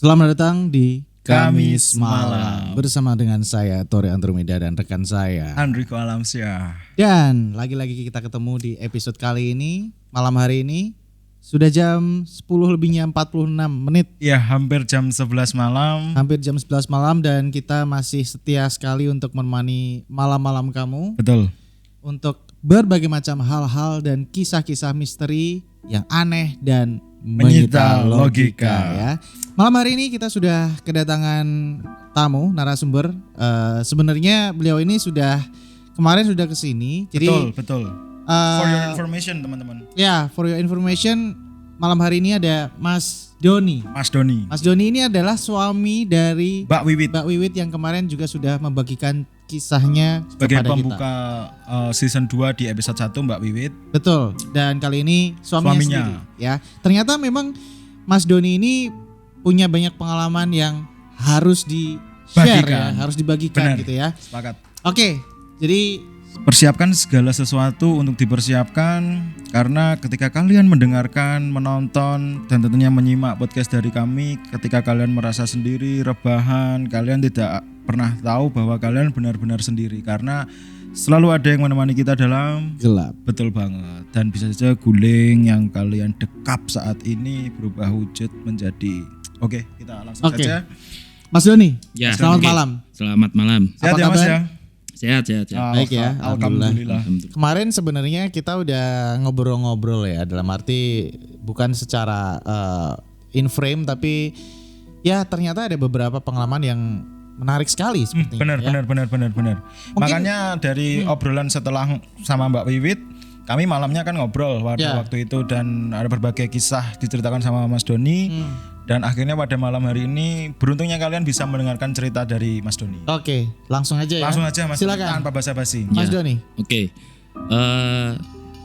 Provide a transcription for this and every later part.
Selamat datang di Kamis Malam. bersama dengan saya Tore Andromeda dan rekan saya. Andriko Alamsyah. Dan lagi-lagi kita ketemu di episode kali ini, malam hari ini sudah jam 10 lebihnya 46 menit. Ya, hampir jam 11 malam. Hampir jam 11 malam dan kita masih setia sekali untuk menemani malam-malam kamu Betul. untuk berbagai macam hal-hal dan kisah-kisah misteri yang aneh dan menyita logika ya. Malam hari ini kita sudah kedatangan tamu narasumber. Sebenarnya beliau ini kemarin sudah kesini. Jadi Betul. For your information teman-teman. ya, for your information, malam hari ini ada Mas Doni. Mas Doni. Mas Doni ini adalah suami dari Mbak Wiwit. Mbak Wiwit yang kemarin juga sudah membagikan kisahnya Sebagai kepada pembuka season 2 di episode 1 Mbak Wiwit. Betul. Dan kali ini suaminya sendiri ya. Ternyata memang Mas Doni ini punya banyak pengalaman yang harus di-share ya, harus dibagikan. Benar. Gitu ya. Sepakat. Oke. Jadi Persiapkan segala sesuatu untuk dipersiapkan, karena ketika kalian mendengarkan, menonton, dan tentunya menyimak podcast dari kami, ketika kalian merasa sendiri, rebahan, kalian tidak pernah tahu bahwa kalian benar-benar sendiri, karena selalu ada yang menemani kita dalam gelap. betul banget. Dan bisa saja guling yang kalian dekap saat ini berubah wujud menjadi. Oke, kita langsung saja. Mas Doni, Ya, selamat oke. malam. Selamat malam. Sehat Apa ya Mas kabar? ya? Sehat. Baik ya, Alhamdulillah. Kemarin sebenarnya kita udah ngobrol-ngobrol ya, dalam arti bukan secara in frame, tapi ya ternyata ada beberapa pengalaman yang menarik sekali sepertinya. Benar. Mungkin- Makanya dari obrolan setelah sama Mbak Wiwit, kami malamnya kan ngobrol Ya. waktu itu, dan ada berbagai kisah diceritakan sama Mas Doni. Dan akhirnya pada malam hari ini beruntungnya kalian bisa mendengarkan cerita dari Mas Doni. Oke, langsung aja ya. Langsung aja Mas, Silakan. tanpa basa-basi. Mas Ya. Doni. Oke.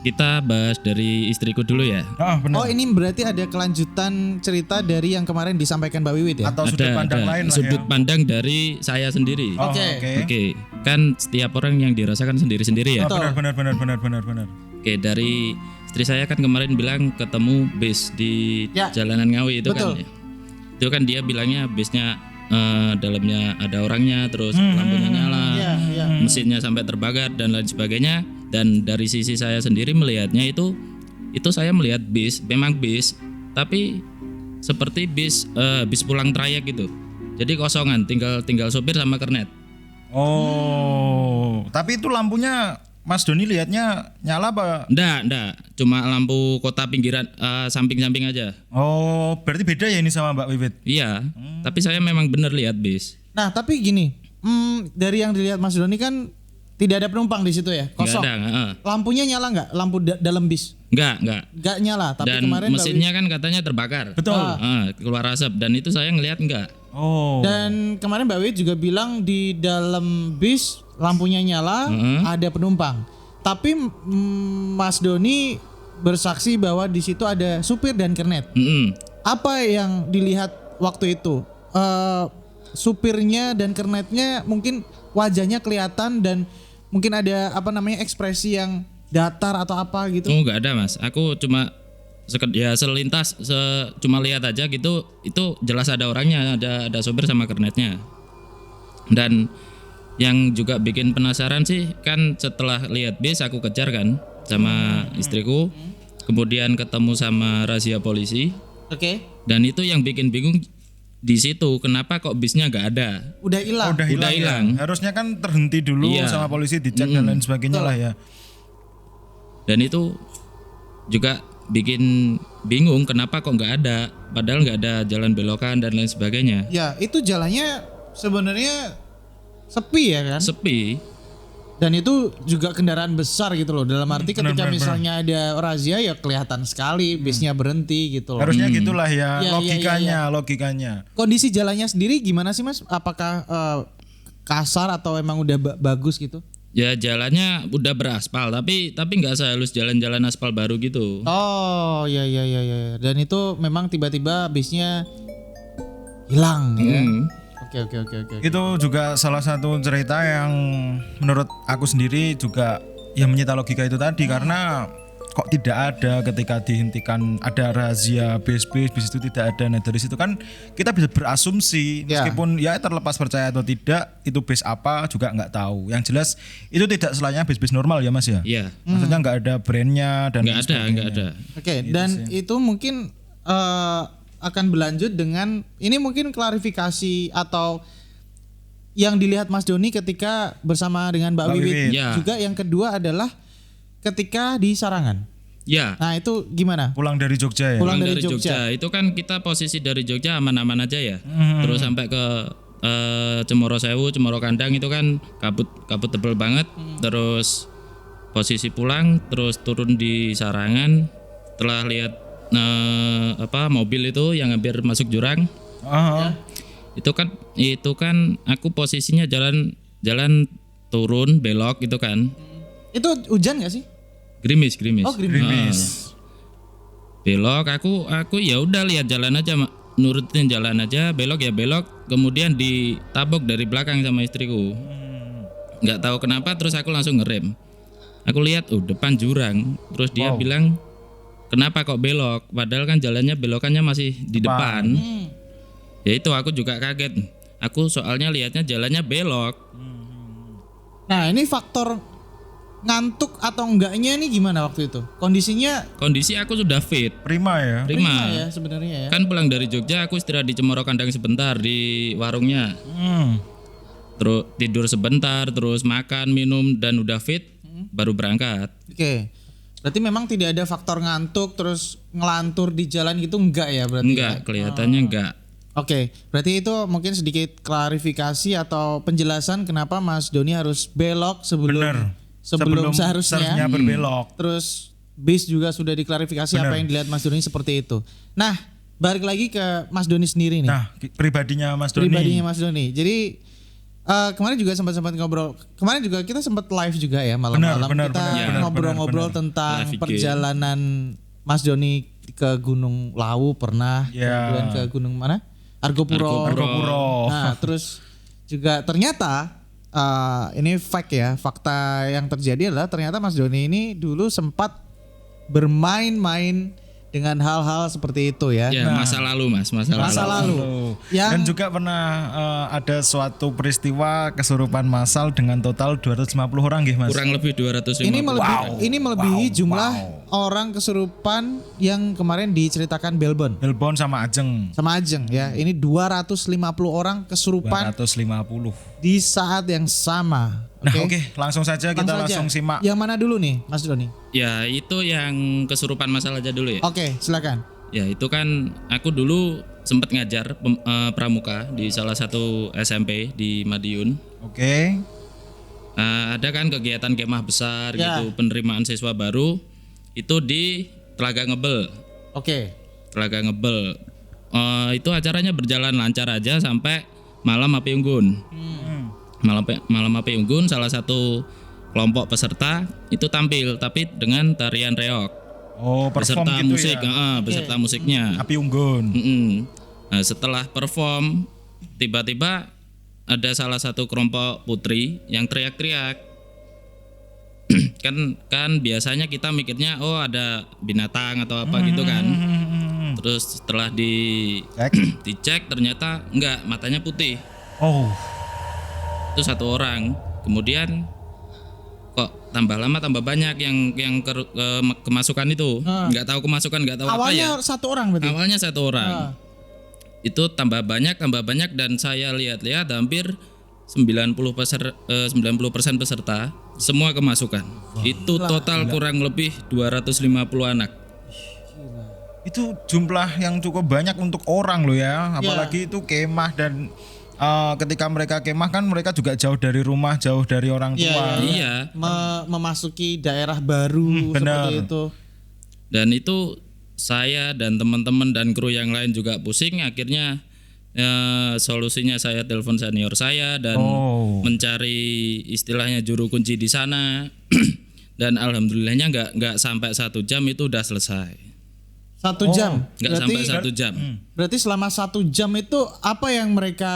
Kita bahas dari istriku dulu ya. Benar. Oh, ini berarti ada kelanjutan cerita dari yang kemarin disampaikan Mbak Wiwit ya? Atau sudut pandang lain lah sudut ya. pandang dari saya sendiri. Oke. Oke. Kan setiap orang yang dirasakan sendiri-sendiri ya. Betul. Benar. Oke, dari istri saya kan kemarin bilang ketemu bis di Ya. Jalanan Ngawi itu Betul. kan. Ya. Itu kan dia bilangnya bisnya dalamnya ada orangnya, terus lampunya nyala, Iya. mesinnya sampai terbakar dan lain sebagainya. Dan dari sisi saya sendiri melihatnya itu saya melihat bis, memang bis, tapi seperti bis pulang trayek gitu. Jadi kosongan, tinggal sopir sama kernet. Tapi itu lampunya Mas Doni lihatnya nyala apa? Nggak, cuma lampu kota pinggiran samping-samping aja. Berarti beda ya ini sama Mbak Wiwit. Iya, tapi saya memang bener lihat bis. Nah, tapi gini, dari yang dilihat Mas Doni kan tidak ada penumpang di situ ya, kosong. Nggak ada, Lampunya nyala nggak? Lampu dalam bis? nggak. Nggak nyala, tapi Dan kemarin Mbak mesinnya kan katanya terbakar. Betul. Keluar asap, dan itu saya ngelihat nggak. Dan kemarin Mbak Wiwit juga bilang di dalam bis lampunya nyala, ada penumpang. Tapi Mas Doni bersaksi bahwa di situ ada supir dan kernet. Apa yang dilihat waktu itu? Supirnya dan kernetnya mungkin wajahnya kelihatan dan mungkin ada ekspresi yang datar atau apa gitu. Oh, nggak ada mas. Aku cuma selintas cuma lihat aja gitu. Itu jelas ada orangnya, ada sopir sama kernetnya. Dan yang juga bikin penasaran sih kan, setelah lihat bis aku kejar kan sama istriku, kemudian ketemu sama razia polisi. Oke. Dan itu yang bikin bingung di situ, kenapa kok bisnya nggak ada? Udah hilang. Udah hilang. hilang. Harusnya kan terhenti dulu Iya. sama polisi, dicek dan lain sebagainya lah ya. Dan itu juga bikin bingung kenapa kok nggak ada, padahal nggak ada jalan belokan dan lain sebagainya. Ya, itu jalannya sebenarnya sepi ya kan? Sepi. Dan itu juga kendaraan besar gitu loh. Dalam arti ketika misalnya ada razia ya kelihatan sekali bisnya berhenti gitu loh. Harusnya gitulah ya, Ya, logikanya. Kondisi jalannya sendiri gimana sih Mas? Apakah kasar atau emang udah bagus gitu? Ya jalannya udah beraspal, tapi nggak sehalus jalan-jalan aspal baru gitu. Oh, ya. Dan itu memang tiba-tiba bisnya hilang ya. Oke. Itu juga salah satu cerita yang menurut aku sendiri juga ya menyita logika itu tadi, karena kok tidak ada ketika dihentikan ada razia bis itu tidak ada. Nah dari situ kan kita bisa berasumsi meskipun ya terlepas percaya atau tidak itu bis apa juga nggak tahu. Yang jelas itu tidak selainnya bis normal ya Mas ya. Iya. Maksudnya nggak ada brandnya dan Nggak ada. Oke, dan itu mungkin akan berlanjut dengan ini mungkin klarifikasi atau yang dilihat Mas Doni ketika bersama dengan Mbak Wiwit. Ya. Juga yang kedua adalah ketika di Sarangan. Ya. Nah itu gimana? pulang dari Jogja ya. Pulang Dari dari Jogja. Itu kan kita posisi dari Jogja aman-aman aja ya. Terus sampai ke Cemoro Sewu, Cemoro Kandang itu kan kabut tebel banget. Terus posisi pulang, terus turun di Sarangan. Setelah lihat mobil itu yang hampir masuk jurang. Itu kan aku posisinya jalan turun belok itu kan. Itu hujan nggak sih? Gerimis. Oh gerimis. Belok aku ya udah lihat jalan aja, nurutin jalan aja, belok ya belok, kemudian ditabok dari belakang sama istriku. Nggak tahu kenapa terus aku langsung ngerem. Aku lihat depan jurang, terus dia bilang kenapa kok belok? Padahal kan belokannya masih di depan. Ya itu aku juga kaget. Aku soalnya lihatnya jalannya belok. Nah ini faktor ngantuk atau enggaknya ini gimana waktu itu? Kondisi aku sudah fit. Prima ya. Prima ya sebenarnya ya. Kan pulang dari Jogja aku istirahat di Cemoro Kandang sebentar di warungnya. Terus tidur sebentar, terus makan, minum dan udah fit baru berangkat. Oke. Berarti memang tidak ada faktor ngantuk terus ngelantur di jalan gitu enggak ya berarti? Enggak, kelihatannya enggak. Oke, berarti itu mungkin sedikit klarifikasi atau penjelasan kenapa Mas Doni harus belok sebelum seharusnya berbelok. Terus bis juga sudah diklarifikasi apa yang dilihat Mas Doni seperti itu. Nah, balik lagi ke Mas Doni sendiri nih. Nah, pribadinya Mas Doni. Jadi kemarin juga sempat ngobrol. Kemarin juga kita sempat live juga ya malam-malam. Kita ngobrol-ngobrol tentang perjalanan Mas Doni ke Gunung Lawu pernah, kemudian ke gunung mana? Argopuro. Nah, terus juga ternyata ini fakta yang terjadi adalah ternyata Mas Doni ini dulu sempat bermain-main dengan hal-hal seperti itu ya. Ya, masa lalu Mas, masa lalu. Dan juga pernah ada suatu peristiwa kesurupan massal dengan total 250 orang nggih Mas. Kurang lebih 250. Ini melebihi jumlah orang kesurupan yang kemarin diceritakan Belbon sama Ajeng ya. Ini 250 orang kesurupan 250 di saat yang sama. Nah, oke, langsung saja kita langsung simak. Yang mana dulu nih, Mas Doni? Ya, itu yang kesurupan massal aja dulu ya. Oke, silakan. Ya, itu kan aku dulu sempat ngajar pramuka di salah satu SMP di Madiun. Oke. Ada kan kegiatan kemah besar gitu, penerimaan siswa baru itu di Telaga Ngebel. Oke. Telaga Ngebel. Itu acaranya berjalan lancar aja sampai malam api unggun. Malam api unggun salah satu kelompok peserta itu tampil tapi dengan tarian reog. Perform beserta gitu musik, ya. Beserta musiknya. Api unggun. Nah, setelah perform tiba-tiba ada salah satu kelompok putri yang teriak-teriak. kan biasanya kita mikirnya ada binatang atau apa gitu kan. Terus setelah dicek ternyata enggak, matanya putih. Itu satu orang. Kemudian kok tambah lama tambah banyak yang kemasukan itu. Nggak tahu kemasukan, nggak tahu apa ya. Awalnya satu orang. Itu tambah banyak dan saya lihat-lihat hampir 90% peserta semua kemasukan. Itu total kurang lebih 250 anak. Itu jumlah yang cukup banyak untuk orang loh ya. Apalagi itu kemah dan ketika mereka kemah kan mereka juga jauh dari rumah, jauh dari orang tua. Iya. Memasuki daerah baru seperti itu. Dan itu saya dan teman-teman dan kru yang lain juga pusing. Akhirnya solusinya saya telepon senior saya dan mencari istilahnya juru kunci di sana. Dan alhamdulillahnya nggak sampai 1 jam itu udah selesai. 1 jam? Nggak sampai 1 jam. Berarti selama 1 jam itu apa yang mereka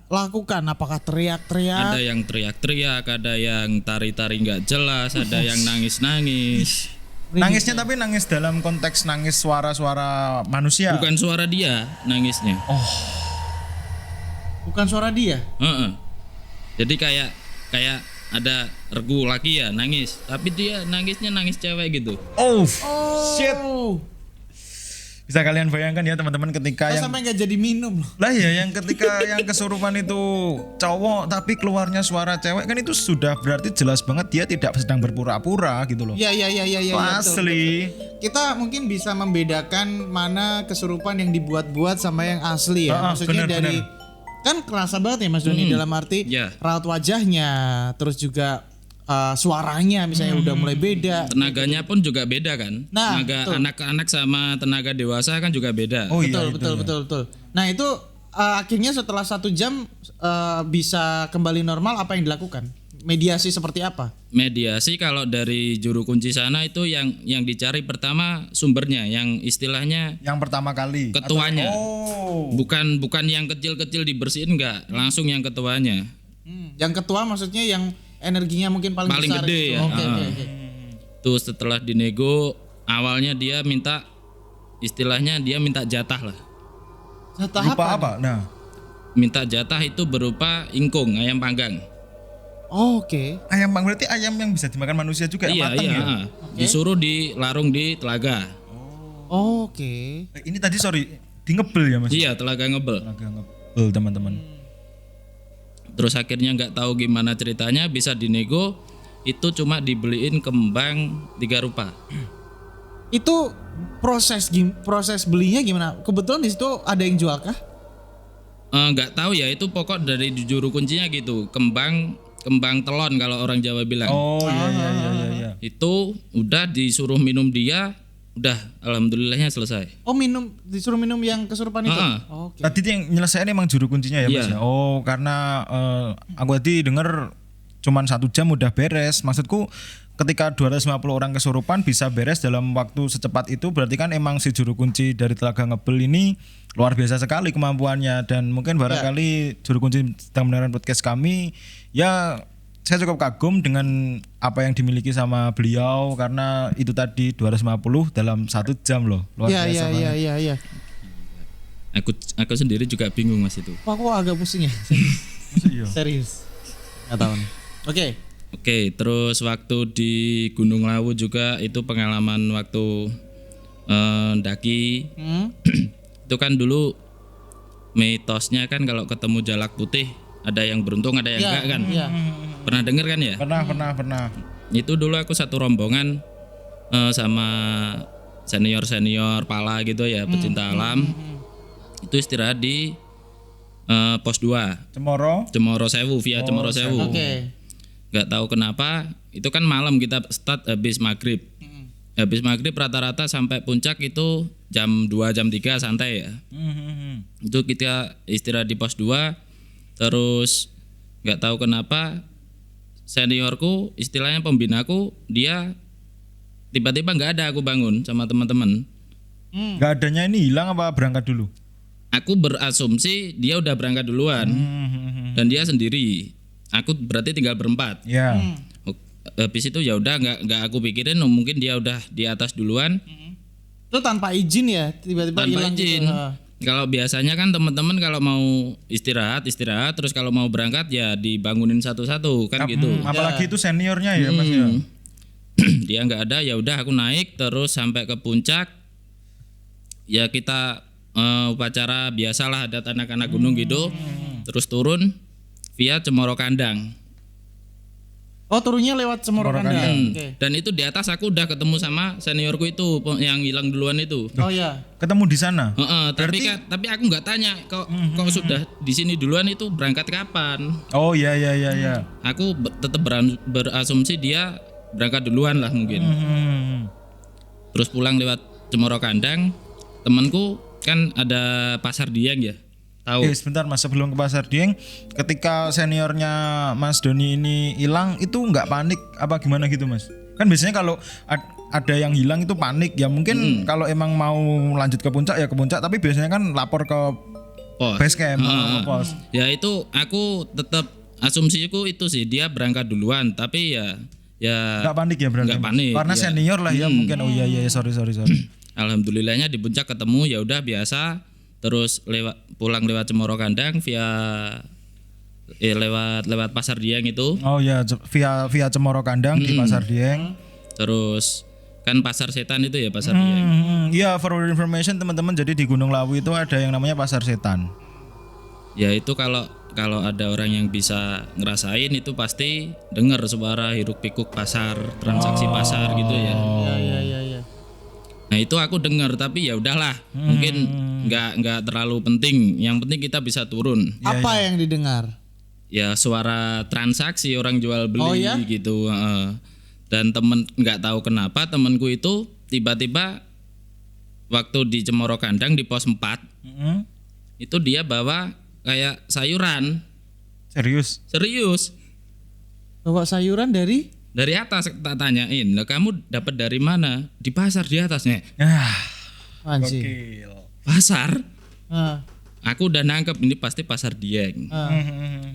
lakukan? Apakah teriak-teriak? Ada yang teriak-teriak, ada yang tari-tari nggak jelas, ada yang nangis-nangis. Nangisnya tapi nangis dalam konteks nangis suara-suara manusia. Bukan suara dia nangisnya. Bukan suara dia. Heeh. Jadi kayak ada regu laki ya nangis, tapi dia nangisnya nangis cewek gitu. Shit. Bisa kalian bayangkan ya teman-teman ketika yang Sampai nggak jadi minum loh. lah ya yang ketika yang kesurupan itu cowok tapi keluarnya suara cewek kan itu sudah berarti jelas banget dia tidak sedang berpura-pura gitu loh. Iya. Asli. Kita mungkin bisa membedakan mana kesurupan yang dibuat-buat sama yang asli ya. Maksudnya bener. kan kerasa banget ya Mas Doni dalam arti Ya. raut wajahnya, terus juga suaranya misalnya udah mulai beda. Tenaganya pun juga beda kan. Nah, Tenaga betul. anak-anak sama tenaga dewasa kan juga beda. Oh iya. Betul. Nah itu akhirnya setelah 1 jam bisa kembali normal, apa yang dilakukan? Mediasi seperti apa? Mediasi kalau dari juru kunci sana itu yang dicari pertama sumbernya, yang istilahnya Yang pertama kali. ketuanya. Oh. Bukan yang kecil-kecil dibersihin enggak, langsung yang ketuanya. Yang ketua maksudnya yang energinya mungkin paling besar gede gitu. ya. Oke. Tuh setelah dinego awalnya dia minta istilahnya dia minta jatah lah. Jatah Lupa apa? Nah. Minta jatah itu berupa ingkung, ayam panggang. Oke. Ayam panggang berarti ayam yang bisa dimakan manusia juga Iya, matang ya? Disuruh dilarung di telaga. Oke. Ini tadi sorry, di ngebel ya Mas? Iya, telaga ngebel. Agak ngebel teman-teman. Terus akhirnya nggak tahu gimana ceritanya bisa dinego, itu cuma dibeliin kembang 3 rupa. Itu proses belinya gimana? Kebetulan di situ ada yang jual kah? Nggak tahu ya, itu pokok dari juru kuncinya gitu, kembang telon kalau orang Jawa bilang. Oh iya. Itu udah disuruh minum dia, udah alhamdulillahnya selesai. Oh disuruh minum yang kesurupan itu? Oke. Tadi yang nyelesain emang juru kuncinya ya Mas Iya. ya? Oh karena aku tadi denger cuman 1 jam udah beres. Maksudku ketika 250 orang kesurupan bisa beres dalam waktu secepat itu berarti kan emang si juru kunci dari Telaga Ngebel ini luar biasa sekali kemampuannya. Dan mungkin barangkali juru kunci sedang mendengarkan podcast kami, ya saya cukup kagum dengan apa yang dimiliki sama beliau karena itu tadi 250 dalam 1 jam loh. Luar biasa banget. Iya. Aku sendiri juga bingung Mas itu. Wah, kok agak pusing ya? Iya. Serius. Nggak tahu nih. Oke, terus waktu di Gunung Lawu juga itu pengalaman waktu daki. Itu kan dulu mitosnya kan kalau ketemu jalak putih ada yang beruntung ada yang enggak kan. Iya. Pernah denger kan ya? Pernah. Itu dulu aku satu rombongan sama senior pala gitu ya, pecinta alam. Itu istirahat di pos 2 Cemoro Sewu via Cemoro Sewu. Oke. Nggak tahu kenapa itu kan malam kita start habis maghrib. Habis maghrib rata-rata sampai puncak itu jam 2 jam 3 santai ya. Itu kita istirahat di pos 2. Terus nggak tahu kenapa seniorku istilahnya pembinaku dia tiba-tiba nggak ada, aku bangun sama teman-teman. Gak adanya ini hilang apa berangkat dulu? Aku berasumsi dia udah berangkat duluan dan dia sendiri. Aku berarti tinggal berempat. Ya. Habis itu ya udah nggak aku pikirin, mungkin dia udah di atas duluan. Itu tanpa izin ya, tiba-tiba Tanpa hilang izin. gitu. Kalau biasanya kan teman-teman kalau mau istirahat, terus kalau mau berangkat ya dibangunin satu-satu kan gitu. Apalagi itu seniornya ya Mas ya. Dia nggak ada, ya udah aku naik terus sampai ke puncak. Ya kita upacara biasalah adat anak-anak gunung gitu. Terus turun via Cemoro Kandang. Oh, turunnya lewat Cemoro Kandang. Oke. Dan itu di atas aku udah ketemu sama seniorku itu yang hilang duluan itu. Oh ya. Ketemu di sana. Tapi aku nggak tanya kok sudah di sini duluan, itu berangkat kapan. Oh iya. Aku tetap berasumsi dia berangkat duluan lah mungkin. Terus pulang lewat Cemoro Kandang, temanku kan ada Pasar Dieng ya. Tahu? Sebentar Mas, sebelum ke Pasar Dieng, ketika seniornya Mas Doni ini hilang itu nggak panik apa gimana gitu Mas? Kan biasanya kalau ada yang hilang itu panik ya, mungkin kalau emang mau lanjut ke puncak ya ke puncak, tapi biasanya kan lapor ke base camp, pos. Ya itu aku tetap asumsiku itu sih dia berangkat duluan, tapi ya Ya Nggak panik ya berarti. nggak Mas? panik, Karena ya. senior lah ya mungkin. Oh iya sorry. Alhamdulillahnya di puncak ketemu, ya udah biasa. Terus pulang lewat Cemoro Kandang lewat Pasar Dieng itu. Oh iya via Cemoro Kandang di Pasar Dieng. Terus kan Pasar Setan itu ya, Pasar Dieng. Iya, for your information teman-teman, jadi di Gunung Lawu itu ada yang namanya Pasar Setan. Ya itu kalau ada orang yang bisa ngerasain itu pasti dengar suara hiruk pikuk pasar, transaksi pasar gitu ya. Iya. Nah itu aku dengar, tapi ya udahlah, mungkin nggak terlalu penting. Yang penting kita bisa turun. Apa yang didengar? Ya suara transaksi orang jual beli Oh, ya? gitu. Dan temen nggak tahu kenapa temenku itu tiba-tiba waktu di Cemoro Kandang di pos 4 itu dia bawa kayak sayuran. Serius Bawa sayuran dari dari atas. Tak tanyain, lah kamu dapat dari mana? Di pasar di atasnya. anjing. Gokil. Pasar? Ah, Aku udah nangkep ini pasti Pasar Dieng. ah.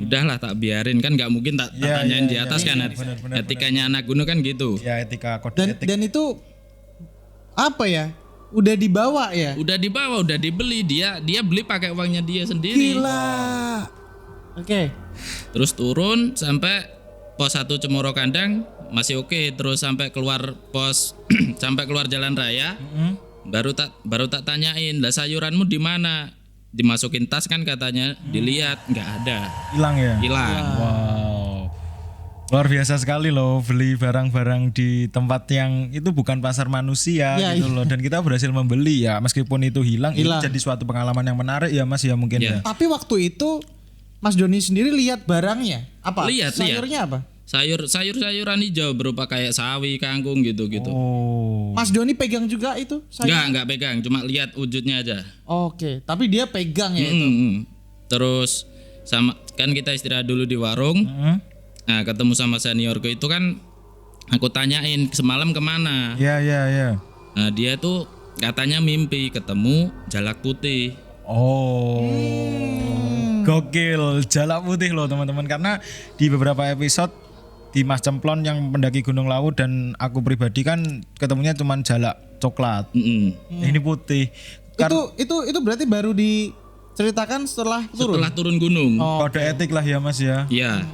Udahlah tak biarin, kan nggak mungkin tak tanyain di atas kan. Etikanya anak gunung kan gitu. Ya etika kode Dan etik. dan itu apa ya? Udah dibawa ya? Udah dibawa, udah dibeli, dia beli pakai uangnya dia sendiri. Gila. Oke. Terus turun sampai pos 1 Cemoro Kandang masih oke, terus sampai keluar pos sampai keluar jalan raya. Baru tak tanyain, "Lah sayuranmu di mana?" Dimasukin tas kan katanya, dilihat nggak ada. Hilang ya? Hilang. Wow. Luar biasa sekali loh beli barang-barang di tempat yang itu bukan pasar manusia Ya, gitu loh, dan kita berhasil membeli ya, meskipun itu hilang. Itu jadi suatu pengalaman yang menarik ya Mas ya mungkin ya. Tapi waktu itu Mas Doni sendiri lihat barangnya apa? Lihat. Sayurnya apa? Sayuran hijau berupa kayak sawi, kangkung gitu-gitu. Oh. Mas Doni pegang juga itu sayur? Enggak pegang, cuma lihat wujudnya aja. Oke, tapi dia pegang ya itu. Terus sama kan kita istirahat dulu di warung. Nah, ketemu sama seniorku itu kan aku tanyain semalam kemana. Ya. Nah, dia tuh katanya mimpi ketemu jalak putih. Oh. Gokil, jalak putih loh teman-teman, karena di beberapa episode di Mas Cemplon yang mendaki Gunung Lawu dan aku pribadi kan ketemunya cuman jalak coklat. Ini putih. Itu berarti baru diceritakan setelah turun. Setelah turun gunung. Kode etik lah ya Mas ya. Iya.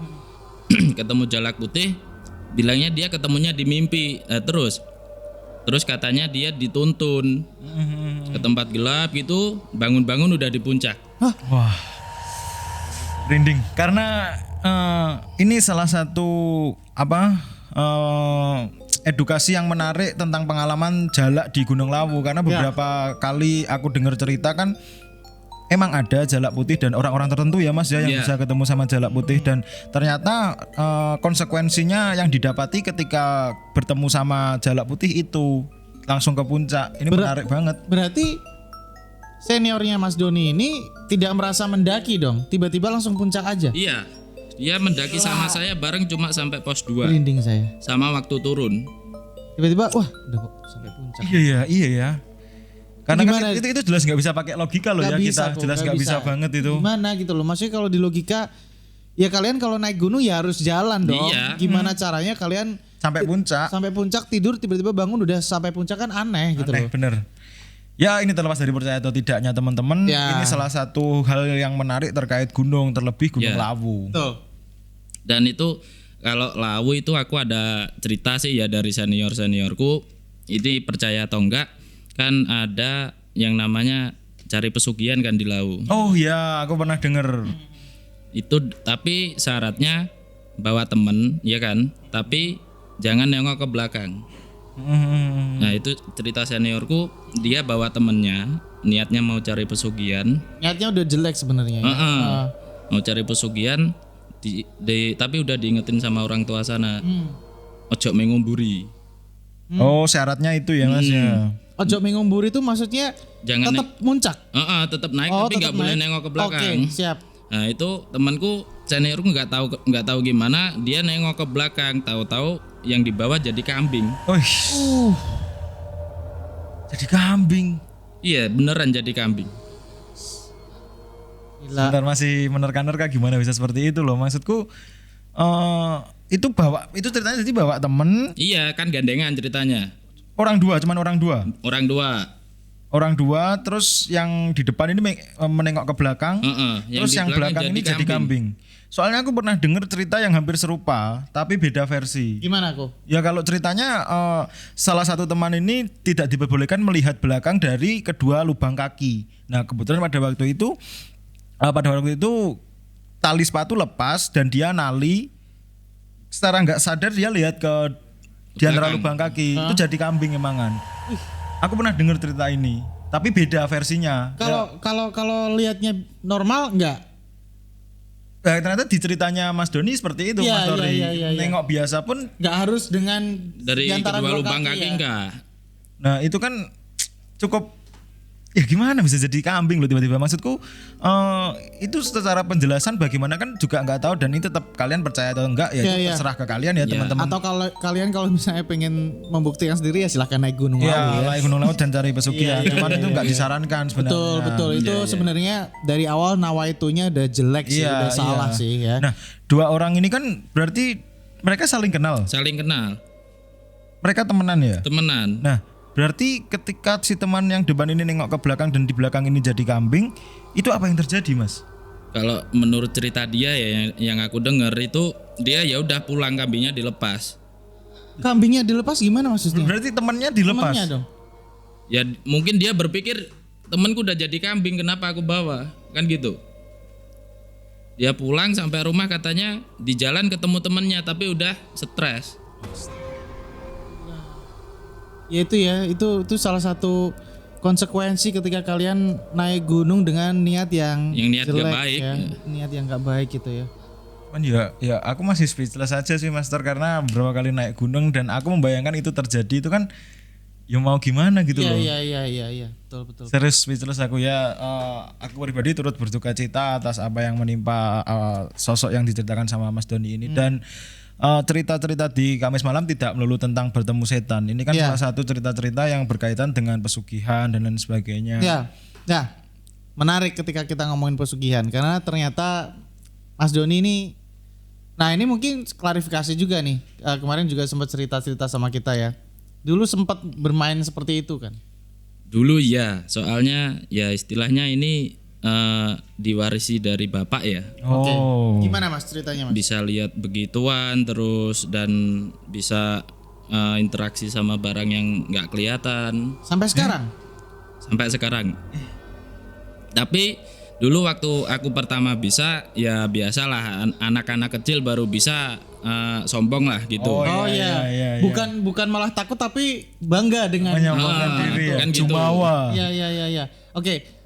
Ketemu jalak putih, bilangnya dia ketemunya di mimpi. Terus katanya dia dituntun ke tempat gelap gitu, bangun-bangun udah di puncak. Wah. Rinding. Karena ini salah satu edukasi yang menarik tentang pengalaman jalak di Gunung Lawu, karena beberapa kali aku dengar cerita kan emang ada jalak putih dan orang-orang tertentu ya Mas ya yang bisa ketemu sama jalak putih, dan ternyata konsekuensinya yang didapati ketika bertemu sama jalak putih itu langsung ke puncak. Ini menarik banget. Berarti seniornya Mas Doni ini tidak merasa mendaki dong, tiba-tiba langsung puncak aja. Iya. Dia mendaki sama saya bareng cuma sampai pos 2. Merinding saya. Sama waktu turun. Tiba-tiba wah udah kok sampai puncak. Iya ya. Karena kan itu jelas nggak bisa pakai logika loh, Gak ya bisa, kita jelas nggak bisa banget itu. Gimana gitu loh, maksudnya kalau di logika ya kalian kalau naik gunung ya harus jalan dong. Iya. Gimana caranya kalian Sampai puncak tidur tiba-tiba bangun udah sampai puncak, kan aneh gitu loh. Bener. Ya ini terlepas dari percaya atau tidaknya teman-teman, Ya. ini salah satu hal yang menarik terkait gunung, terlebih Gunung Lawu. Tuh. Dan itu kalau Lawu itu aku ada cerita sih ya dari seniorku. Ini percaya atau enggak, kan ada yang namanya cari pesugihan kan di Lawu. Oh ya, aku pernah denger. Itu tapi syaratnya bawa temen ya kan, tapi jangan nengok ke belakang. Nah itu cerita seniorku, dia bawa temennya, niatnya mau cari pesugihan. Niatnya udah jelek sebenarnya. Ya? Mau cari pesugihan, tapi udah diingetin sama orang tua sana, ojo mengumburi. Oh syaratnya itu ya Mas ya. Ojo mengumbur itu maksudnya Jangan tetap muncak. Tetap naik tapi nggak boleh nengok ke belakang. Oke, siap. Nah itu temanku seniorku nggak tahu gimana, dia nengok ke belakang, tahu-tahu yang di bawah jadi kambing. Jadi kambing. Iya beneran jadi kambing. Gila. Bentar, masih menerka-nerka gimana bisa seperti itu loh. Maksudku itu ceritanya jadi bawa temen Iya, kan gandengan ceritanya. cuman orang dua. Orang dua. Terus yang di depan ini menengok ke belakang. Terus yang belakang ini jadi kambing. Soalnya aku pernah dengar cerita yang hampir serupa tapi beda versi. Gimana aku? Ya kalau ceritanya salah satu teman ini tidak diperbolehkan melihat belakang dari kedua lubang kaki. Nah kebetulan pada waktu itu tali sepatu lepas dan dia nali. Secara nggak sadar dia lihat ke di antara lubang kaki itu jadi kambing emangan. Aku pernah dengar cerita ini tapi beda versinya. Kalau lihatnya normal enggak? Nah, ternyata di ceritanya Mas Doni seperti itu Mas Doni. Nengok biasa pun nggak harus dengan dari kedua lubang kaki enggak. Nah itu kan cukup ya gimana bisa jadi kambing loh tiba-tiba, maksudku itu secara penjelasan bagaimana kan juga nggak tahu, dan ini tetap kalian percaya atau enggak ya itu terserah ke kalian ya teman-teman. Atau kalau kalian misalnya pengen membuktikan sendiri ya silahkan naik gunung laut ya. Naik gunung laut dan cari pesugihan. Cuman itu nggak disarankan sebenarnya. Betul itu sebenarnya dari awal nawaitunya udah jelek sih, udah salah sih ya. Nah dua orang ini kan berarti mereka saling kenal. Mereka temenan ya. Nah berarti ketika si teman yang depan ini nengok ke belakang dan di belakang ini jadi kambing, itu apa yang terjadi Mas? Kalau menurut cerita dia ya yang aku dengar itu dia ya udah pulang, kambingnya dilepas. Kambingnya dilepas gimana maksudnya? Berarti temannya dilepas. Temannya dong. Ya mungkin dia berpikir temanku udah jadi kambing kenapa aku bawa, kan gitu. Dia pulang sampai rumah katanya di jalan ketemu temannya tapi udah stres. Ya itu salah satu konsekuensi ketika kalian naik gunung dengan niat yang niat jelek, gak baik ya. Niat yang gak baik gitu ya. Kan ya aku masih speechless aja sih Master, karena beberapa kali naik gunung dan aku membayangkan itu terjadi itu kan ya mau gimana gitu loh. Iya betul. Serius speechless aku ya. Aku pribadi turut berduka cita atas apa yang menimpa sosok yang diceritakan sama Mas Doni ini. Dan cerita-cerita di Kamis Malam tidak melulu tentang bertemu setan. Ini kan salah satu cerita-cerita yang berkaitan dengan pesugihan dan lain sebagainya. Ya, menarik ketika kita ngomongin pesugihan karena ternyata Mas Doni ini, nah ini mungkin klarifikasi juga nih. Kemarin juga sempat cerita-cerita sama kita ya. Dulu sempat bermain seperti itu kan? Dulu ya, soalnya ya istilahnya ini diwarisi dari bapak ya. Oke. Gimana Mas ceritanya Mas? Bisa lihat begituan terus dan bisa interaksi sama barang yang nggak kelihatan. Sampai sekarang? Sampai sekarang. Tapi dulu waktu aku pertama bisa ya biasalah anak-anak kecil baru bisa sombong lah gitu. Iya. Bukan malah takut tapi bangga dengan menyambangkan diri ya. Kan gitu. Jumawa. Iya. Oke.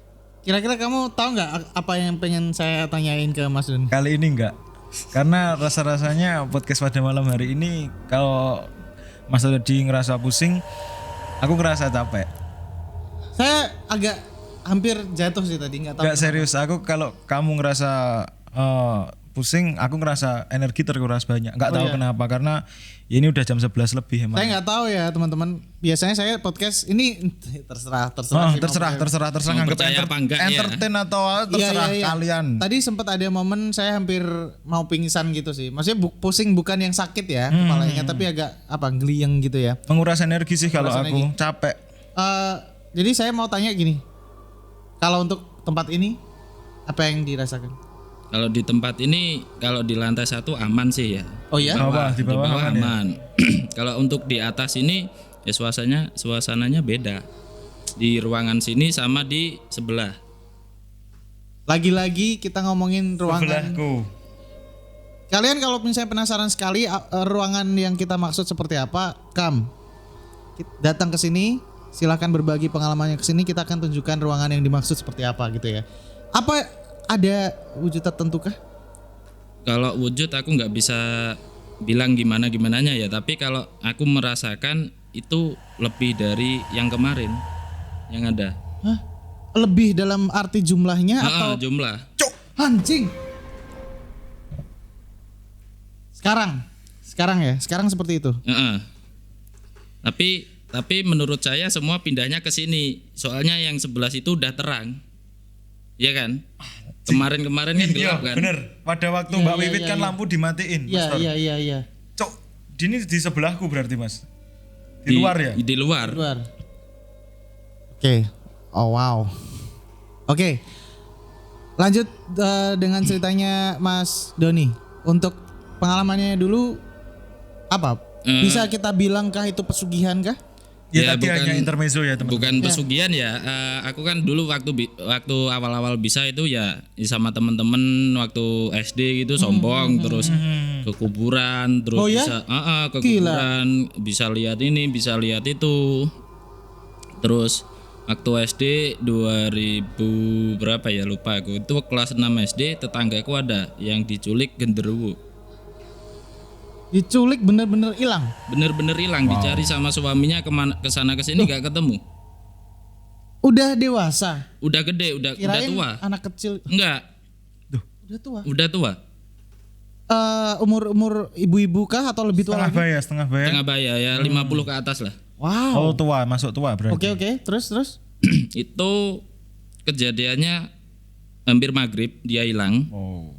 Kira-kira kamu tahu nggak apa yang pengen saya tanyain ke Mas Doni? Kali ini enggak. Karena rasa-rasanya podcast pada malam hari ini kalau Mas Dodi ngerasa pusing, aku ngerasa capek. Saya agak hampir jatuh sih tadi, nggak tahu. Enggak serius, aku kalau kamu ngerasa pusing, aku ngerasa energi terkuras banyak. Enggak tahu kenapa, karena ini udah jam 11 lebih emang. Saya nggak tahu ya teman-teman. Biasanya saya podcast ini terserah nganggep entertain atau terserah kalian. Tadi sempat ada momen saya hampir mau pingsan gitu sih. Maksudnya pusing bukan yang sakit ya kepalanya, tapi agak gliyeng gitu ya. Menguras energi sih kalau aku capek. Jadi saya mau tanya gini. Kalau untuk tempat ini apa yang dirasakan? Kalau di tempat ini, kalau di lantai 1 aman sih ya. Oh ya? Di bawah aman. Ya? Kalau untuk di atas ini ya suasananya beda. Di ruangan sini sama di sebelah. Lagi-lagi kita ngomongin ruangan. Sebelahku. Kalian kalau misalnya penasaran sekali ruangan yang kita maksud seperti apa, datang ke sini, silakan berbagi pengalamannya ke sini, kita akan tunjukkan ruangan yang dimaksud seperti apa gitu ya. Apa ada wujud tertentu kah? Kalau wujud aku nggak bisa bilang gimananya ya, tapi kalau aku merasakan itu lebih dari yang kemarin yang ada. Hah? Lebih dalam arti jumlahnya atau jumlah? Anjing. Sekarang seperti itu. Tapi menurut saya semua pindahnya ke sini. Soalnya yang sebelah itu udah terang. Iya kan? Kemarin kan gelap kan? Bener. Pada waktu Mbak Wiwit kan lampu dimatiin. Iya. Ini di sebelahku berarti Mas. Di luar ya? Di luar. Luar. Oke. Oh wow. Oke. Lanjut dengan ceritanya Mas Doni. Untuk pengalamannya dulu apa? Bisa kita bilangkah itu pesugihan kah? Ya, Ya, tadi bukan- hanya intermezzo ya teman-teman. Bukan pesugihan ya. Aku kan dulu waktu awal-awal bisa itu ya sama temen-temen waktu SD gitu sombong terus ke kuburan terus Oh ya? bisa ke Gila. kuburan bisa lihat ini bisa lihat itu. Terus waktu SD 2000 berapa ya lupa aku. Itu kelas 6 SD tetanggaku ada yang diculik genderuwo. Diculik bener-bener hilang. Bener-bener hilang dicari sama suaminya kemana kesana kesini nggak ketemu. Udah dewasa. Udah gede, udah Kirain tua. anak kecil. Enggak, Udah tua. udah tua. Umur ibu-ibu kah atau lebih tua lagi? Setengah bayar. Tengah baya ya 50 ke atas lah. Wow. Oh tua, masuk tua berarti. Oke. Terus. Itu kejadiannya hampir maghrib dia hilang. Oh,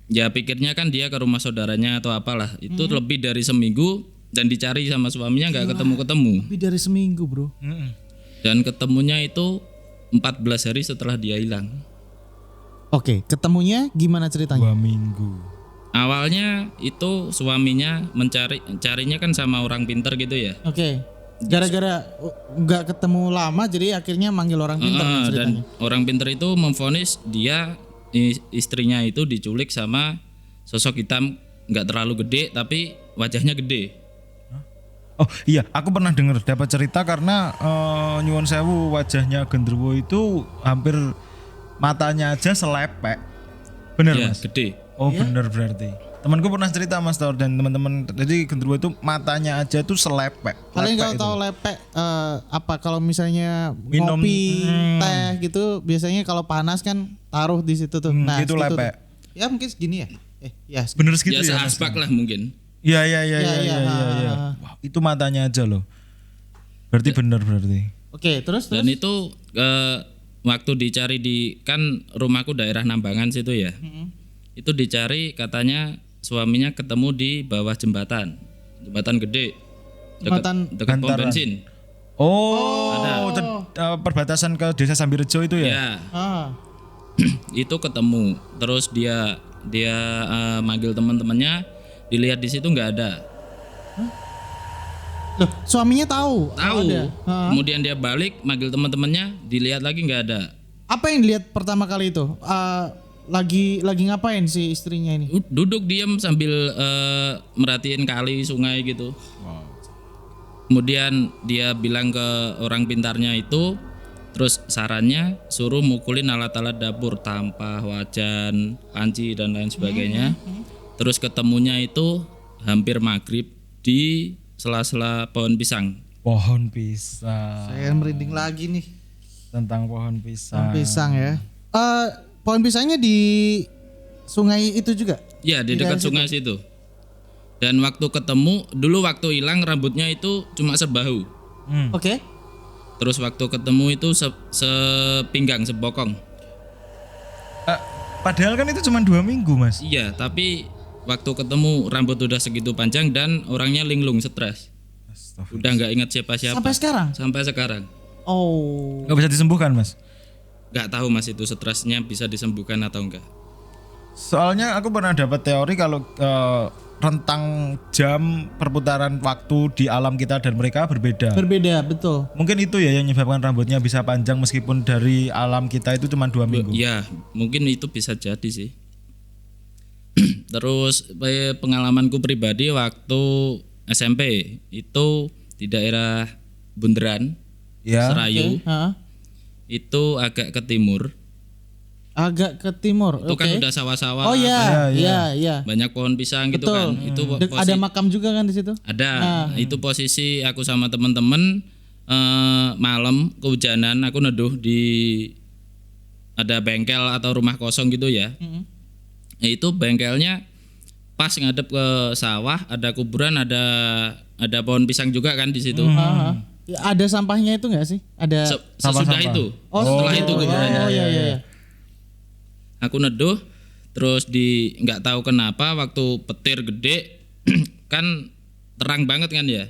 Ya pikirnya kan dia ke rumah saudaranya atau apalah. Itu lebih dari seminggu dan dicari sama suaminya nggak ketemu-ketemu. Lebih dari seminggu bro. Dan ketemunya itu 14 hari setelah dia hilang. Oke, ketemunya gimana ceritanya? 2 minggu. Awalnya itu suaminya carinya kan sama orang pinter gitu ya. Oke. Gara-gara nggak ketemu lama jadi akhirnya manggil orang pintar nih Dan ceritanya. orang pinter itu memvonis dia istrinya itu diculik sama sosok hitam nggak terlalu gede tapi wajahnya gede. Oh iya, aku pernah dengar dapat cerita karena nyuwun sewu wajahnya genderuwo itu hampir matanya aja selepek. Bener Ya, Mas? gede. Oh bener berarti. Temanku pernah cerita Mas Tor dan teman-teman. Jadi genderuwo itu matanya aja tuh selepek. Kalian Lepek kalau itu. tahu lepek apa kalau misalnya Minum, ngopi, teh gitu biasanya kalau panas kan taruh di situ tuh. Nah, itu situ lepek. tuh. Ya mungkin segini ya. Ya. Bener segitu Ya ya. Mas? seaspak lah mungkin. Iya. Iya. Wah, itu matanya aja loh. Berarti bener berarti. Oke, terus. Dan itu waktu dicari di kan rumahku daerah Nambangan situ ya. Itu dicari katanya suaminya ketemu di bawah jembatan gede dekat pom Bantaran. bensin. Oh, perbatasan ke Desa Sambirejo itu ya? Ya, itu ketemu. Terus dia manggil teman-temannya, dilihat di situ nggak ada. Loh, suaminya tahu. Tahu. Ada. Kemudian dia balik, manggil teman-temannya, dilihat lagi nggak ada. Apa yang dilihat pertama kali itu? Lagi ngapain si istrinya ini? Duduk diam sambil merhatiin kali, sungai gitu. Kemudian dia bilang ke orang pintarnya itu, terus sarannya suruh mukulin alat-alat dapur, tampah, wajan, panci dan lain sebagainya. Terus ketemunya itu hampir maghrib di sela-sela pohon pisang. Pohon pisang. Saya merinding lagi nih. Tentang pohon pisang. Pohon pisang ya. Pohon pisangnya di sungai itu juga? Ya di dekat sungai situ. Dan waktu ketemu, dulu waktu hilang rambutnya itu cuma sebahu. Oke. Terus waktu ketemu itu sepinggang, sebokong. Padahal kan itu cuma 2 minggu Mas. Iya, tapi waktu ketemu rambut udah segitu panjang dan orangnya linglung, stres. Udah nggak ingat siapa-siapa. Sampai sekarang? Sampai sekarang. Oh. Gak bisa disembuhkan Mas? Nggak tahu Mas itu stresnya bisa disembuhkan atau enggak. Soalnya aku pernah dapat teori kalau rentang jam perputaran waktu di alam kita dan mereka berbeda. Berbeda, betul. Mungkin itu ya yang menyebabkan rambutnya bisa panjang meskipun dari alam kita itu cuma 2 minggu. Ya, mungkin itu bisa jadi sih. Terus pengalamanku pribadi waktu SMP itu di daerah Bundaran, Ya. Serayu, Hah? itu agak ke timur. Agak ke timur. Itu kan udah sawah-sawah. Oh iya. Banyak pohon pisang gitu Betul. kan. Itu Ada makam juga kan di situ? ada. Itu posisi aku sama teman-teman malam kehujanan, aku neduh di ada bengkel atau rumah kosong gitu ya. Itu bengkelnya pas ngadep ke sawah, ada kuburan, ada pohon pisang juga kan di situ. Ya, ada sampahnya itu nggak sih? Ada. Sesudah Sampah-sampah. itu, Oh, setelah itu kuburannya. Oh iya. Aku neduh, terus nggak tahu kenapa waktu petir gede kan terang banget kan ya.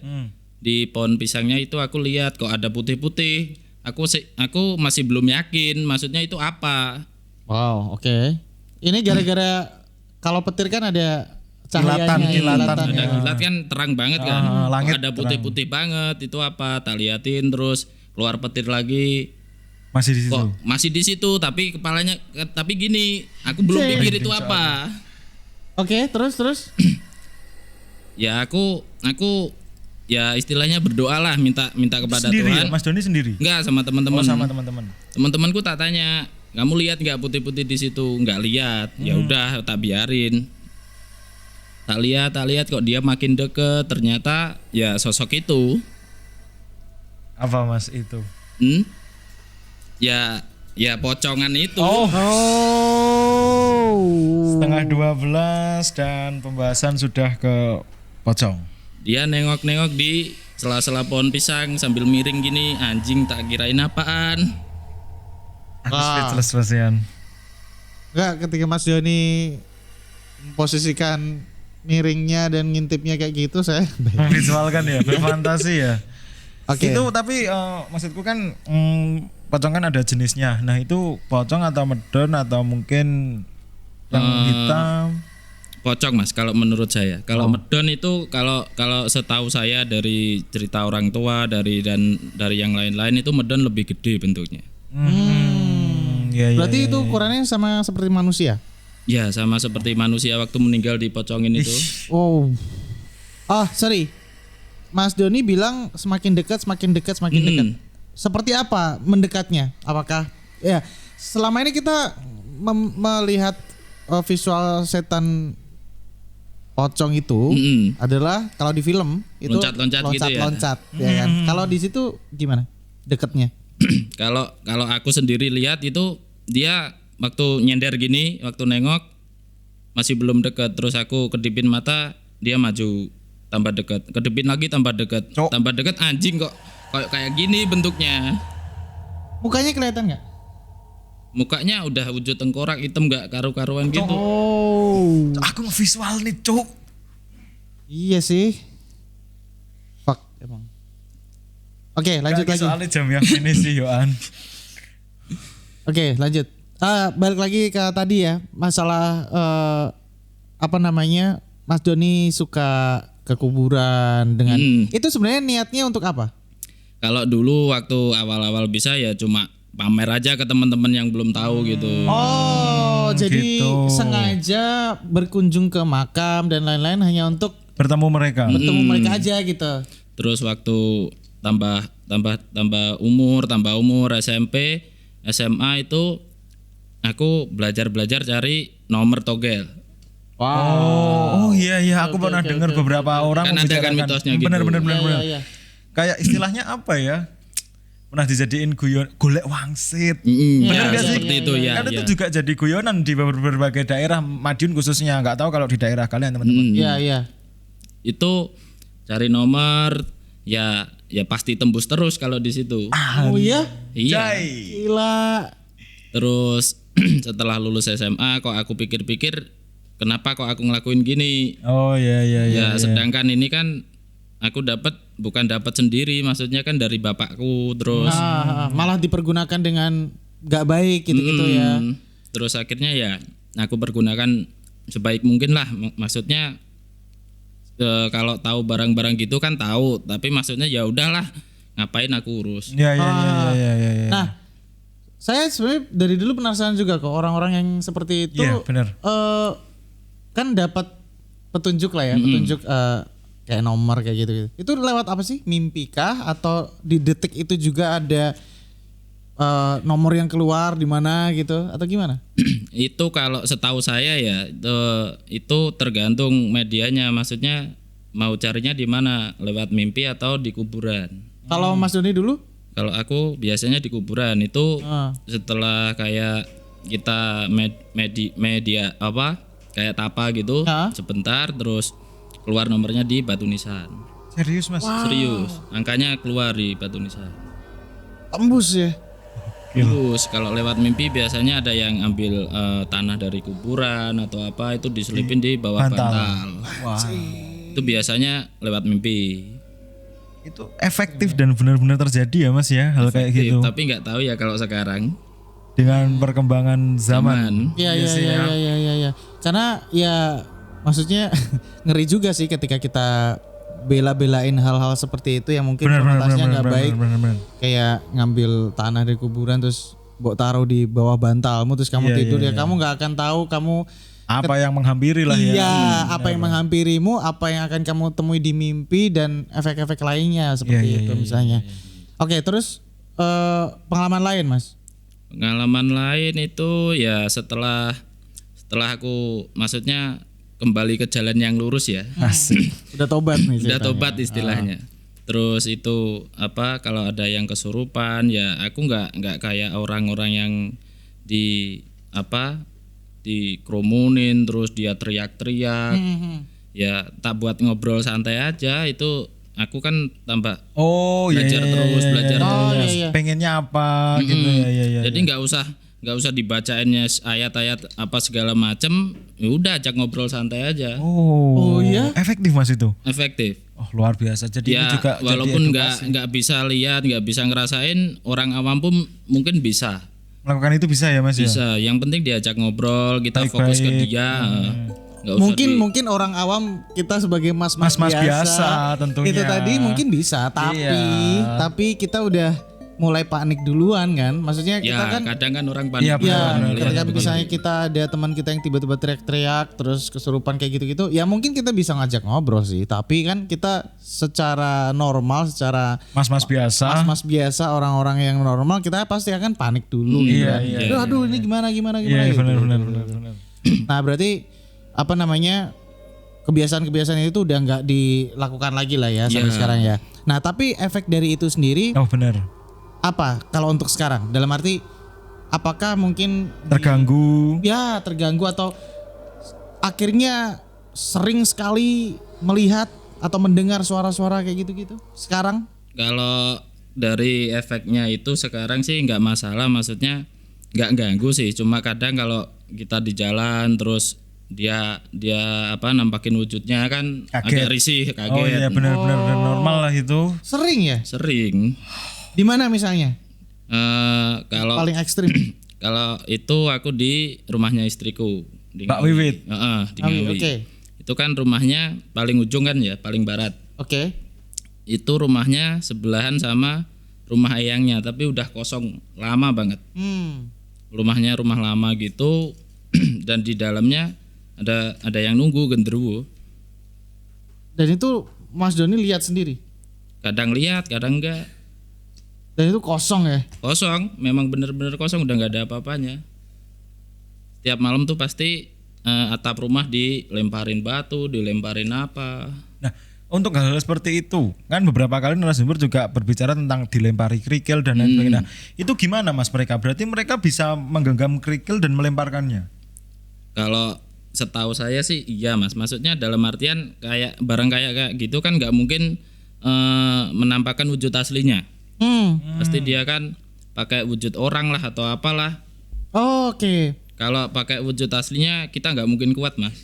Di pohon pisangnya itu aku lihat kok ada putih-putih. Aku masih belum yakin maksudnya itu apa. Wow, oke. Ini gara-gara kalau petir kan ada cahayanya, kilatan. Ada kilat kan terang banget kan. langit Ada putih-putih banget itu apa? Tak liatin terus keluar petir lagi. Masih di situ. Kok masih di situ tapi kepalanya tapi gini, aku belum pikir itu apa. Oke, terus. Ya aku ya istilahnya berdoa lah minta kepada Sendiri Tuhan. ya? Mas Doni sendiri? Enggak sama teman-teman. Oh, sama teman-teman. Teman-temanku tak tanya, kamu lihat nggak putih-putih di situ? Nggak lihat. Ya udah, tak biarin. Tak lihat kok dia makin deket. Ternyata ya sosok itu. Apa Mas itu? Ya pocongan itu. Oh. Setengah 12 dan pembahasan sudah ke pocong. Dia nengok-nengok di sela-sela pohon pisang sambil miring gini. Anjing, tak kirain apaan. Aku speechless Masian. Enggak, ketika Mas Doni memposisikan miringnya dan ngintipnya kayak gitu saya Memvisualkan ya, berfantasi ya. Oke. Itu tapi maksudku kan pocong kan ada jenisnya. Nah itu pocong atau medon atau mungkin yang hitam? Pocong Mas kalau menurut saya. Kalau medon itu kalau setahu saya dari cerita orang tua dari yang lain-lain itu medon lebih gede bentuknya. Ya, Berarti itu ukurannya sama seperti manusia? Ya sama seperti manusia waktu meninggal dipocongin itu. Oh. Sorry. Mas Doni bilang semakin dekat. Seperti apa mendekatnya? Apakah ya selama ini kita melihat visual setan pocong itu adalah kalau di film itu Loncat-loncat gitu ya. ya kan. Kalau di situ gimana? Dekatnya? Kalau aku sendiri lihat itu dia waktu nyender gini, waktu nengok masih belum dekat. Terus aku kedipin mata, dia maju tambah dekat. Kedipin lagi tambah dekat. Tambah dekat, anjing kok kayak gini bentuknya. Mukanya kelihatan nggak? Mukanya udah wujud tengkorak hitam nggak karu-karuan gitu. Oh. Aku visual nih cuk. Iya sih. Fuck emang. Oke, lanjut lagi. Soalnya jam yang ini sih Yohan. Oke, lanjut. Balik lagi ke tadi ya, masalah Mas Doni suka ke kuburan dengan itu sebenarnya niatnya untuk apa? Kalau dulu waktu awal-awal bisa ya cuma pamer aja ke teman-teman yang belum tahu gitu. Oh, jadi gitu. sengaja berkunjung ke makam dan lain-lain hanya untuk Bertemu mereka. mereka aja gitu. Terus waktu tambah umur SMP, SMA itu aku belajar cari nomor togel. Oh iya aku pernah dengar beberapa orang Kan ada kan mitosnya gitu. Bener. Iya. Kayak istilahnya apa ya? Pernah dijadiin golek wangsit. Benar gak sih? seperti itu ya. Kan itu juga jadi guyonan di berbagai daerah, Madiun khususnya. Nggak tahu kalau di daerah kalian teman-teman. Iya. Itu cari nomor ya pasti tembus terus kalau di situ. Oh iya? Iya. Gila. Terus setelah lulus SMA kok aku pikir-pikir kenapa kok aku ngelakuin gini? Oh iya. Ya sedangkan ini kan aku bukan dapat sendiri, maksudnya kan dari bapakku terus. Malah dipergunakan dengan gak baik gitu-gitu ya. Terus akhirnya ya aku pergunakan sebaik mungkin lah. Maksudnya kalau tahu barang-barang gitu kan tahu, tapi maksudnya ya udahlah, ngapain aku urus. Iya. Nah, saya sebenarnya dari dulu penasaran juga kok orang-orang yang seperti itu. Iya, benar. Kan dapat petunjuk lah ya, petunjuk kayak nomor kayak gitu. Itu lewat apa sih? Mimpi kah atau di detik itu juga ada nomor yang keluar di mana gitu atau gimana? Itu kalau setahu saya ya itu tergantung medianya, maksudnya mau carinya di mana, lewat mimpi atau di kuburan. Kalau Mas Doni dulu? Kalau aku biasanya di kuburan itu setelah kayak kita media apa kayak tapa gitu sebentar terus keluar nomornya di batu nisan. Serius Mas? Serius, angkanya keluar di batu nisan. Tembus ya? Terus kalau lewat mimpi biasanya ada yang ambil tanah dari kuburan atau apa itu diselipin di bawah bantal. Wah. Itu biasanya lewat mimpi. Itu efektif dan benar-benar terjadi ya Mas ya hal kayak gitu. Tapi nggak tahu ya kalau sekarang Dengan perkembangan zaman. Iya. Karena ya maksudnya ngeri juga sih ketika kita bela-belain hal-hal seperti itu yang mungkin konotasinya nggak baik. Benar. Kayak ngambil tanah dari kuburan terus mbok taruh di bawah bantalmu terus kamu tidur ya kamu nggak akan tahu kamu apa yang menghampiri lah ya. Iya, apa yang menghampirimu, apa yang akan kamu temui di mimpi dan efek-efek lainnya seperti itu misalnya. Oke, terus pengalaman lain, Mas? Pengalaman lain itu ya setelah aku maksudnya kembali ke jalan yang lurus ya. Udah tobat nih. Udah tobat istilahnya. Terus itu apa kalau ada yang kesurupan ya aku nggak kayak orang-orang yang dikerumunin terus dia teriak-teriak. Ya tak buat ngobrol santai aja itu aku kan tambah belajar terus. Pengennya apa gitu ya. Jadi nggak usah dibacainnya ayat-ayat apa segala macem, ya udah ajak ngobrol santai aja. Oh iya? Efektif Mas itu? Efektif. Oh luar biasa. Jadi Ya, itu juga walaupun nggak bisa lihat, nggak bisa ngerasain, orang awam pun mungkin bisa. Melakukan itu bisa ya Mas Bisa. ya? Yang penting diajak ngobrol, kita fokus ke dia. Nggak usah Mungkin orang awam kita sebagai mas-mas biasa tentunya. Itu tadi mungkin bisa, tapi kita udah mulai panik duluan kan. Maksudnya kita kan kadang kan orang panik. Ketika misalnya kita ada teman kita yang tiba-tiba teriak-teriak terus kesurupan kayak gitu-gitu, ya mungkin kita bisa ngajak ngobrol sih, tapi kan kita secara normal, secara mas-mas biasa, orang-orang yang normal kita pasti akan panik dulu gitu kan. Aduh ini gimana gitu. Benar. Nah, berarti apa namanya? Kebiasaan-kebiasaan itu udah nggak dilakukan lagi lah ya sampai sekarang ya. Nah, tapi efek dari itu sendiri benar. Apa kalau untuk sekarang? Dalam arti apakah mungkin terganggu atau akhirnya sering sekali melihat atau mendengar suara-suara kayak gitu-gitu sekarang? Kalau dari efeknya itu sekarang sih nggak masalah, maksudnya nggak ganggu sih, cuma kadang kalau kita di jalan terus dia nampakin wujudnya kan agak risih, kaget. Oh iya benar normal lah itu. Sering ya? Sering. Di mana misalnya? Kalau paling ekstrim. Kalau itu aku di rumahnya istriku di Mbak Wiwit. Di Ngawi. Okay. Itu kan rumahnya paling ujung kan ya, paling barat. Oke. Itu rumahnya sebelahan sama rumah eyangnya, tapi udah kosong lama banget. Rumahnya rumah lama gitu dan di dalamnya ada yang nunggu genderuwo. Dan itu Mas Doni lihat sendiri? Kadang lihat, kadang enggak. Dan itu kosong ya? Kosong, memang bener-bener kosong, udah nggak ada apa-apanya. Setiap malam tuh pasti atap rumah dilemparin batu, dilemparin apa. Nah, untuk hal-hal seperti itu, kan beberapa kali narasumber juga berbicara tentang dilempari kerikil dan lain sebagainya. Itu gimana Mas mereka? Berarti mereka bisa menggenggam kerikil dan melemparkannya? Kalau setahu saya sih iya Mas. Maksudnya dalam artian kayak barang kayak gitu kan nggak mungkin menampakkan wujud aslinya. Pasti dia kan pakai wujud orang lah atau apalah. Oke. Kalau pakai wujud aslinya kita nggak mungkin kuat Mas.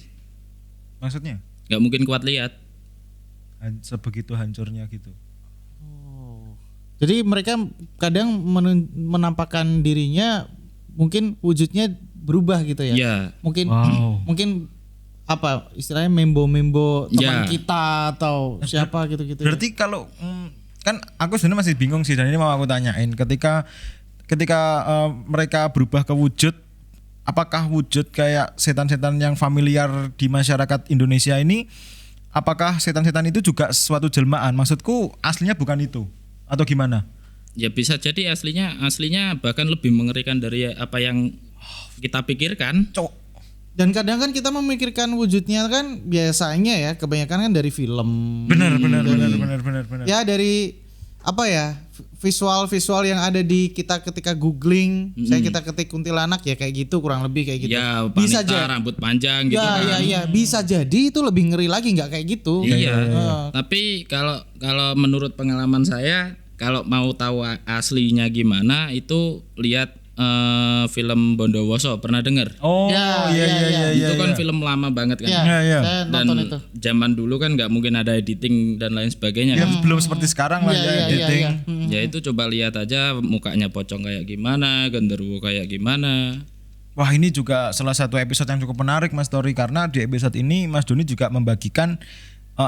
Maksudnya? Nggak mungkin kuat lihat. Sebegitu hancurnya gitu. Jadi mereka kadang menampakkan dirinya mungkin wujudnya berubah gitu ya. Iya. Mungkin apa istilahnya membo teman kita atau siapa gitu-gitu. Berarti kalau kan aku sebenarnya masih bingung sih, dan ini mau aku tanyain, ketika mereka berubah ke wujud, apakah wujud kayak setan-setan yang familiar di masyarakat Indonesia ini, apakah setan-setan itu juga suatu jelmaan? Maksudku aslinya bukan itu atau gimana? Ya bisa jadi aslinya bahkan lebih mengerikan dari apa yang kita pikirkan. Dan kadang kan kita memikirkan wujudnya kan biasanya ya kebanyakan kan dari film. Benar. Ya dari apa ya visual yang ada di kita ketika googling, kita ketik kuntilanak ya kayak gitu kurang lebih kayak gitu. Ya bisa aja rambut panjang gitu kan. Ya bisa jadi itu lebih ngeri lagi nggak kayak gitu. Iya. Tapi kalau menurut pengalaman saya kalau mau tahu aslinya gimana itu lihat film Bondowoso, pernah dengar? Oh Ya, iya ya, iya ya. iya. Itu kan film lama banget kan. Iya, Iya. saya Dan nonton itu. zaman dulu kan nggak mungkin ada editing dan lain sebagainya Ya kan. belum seperti sekarang lah Iya, ya iya, editing. iya, iya. Ya itu coba lihat aja mukanya Pocong kayak gimana, genderuwo kayak gimana. Wah ini juga salah satu episode yang cukup menarik Mas Tori, karena di episode ini Mas Doni juga membagikan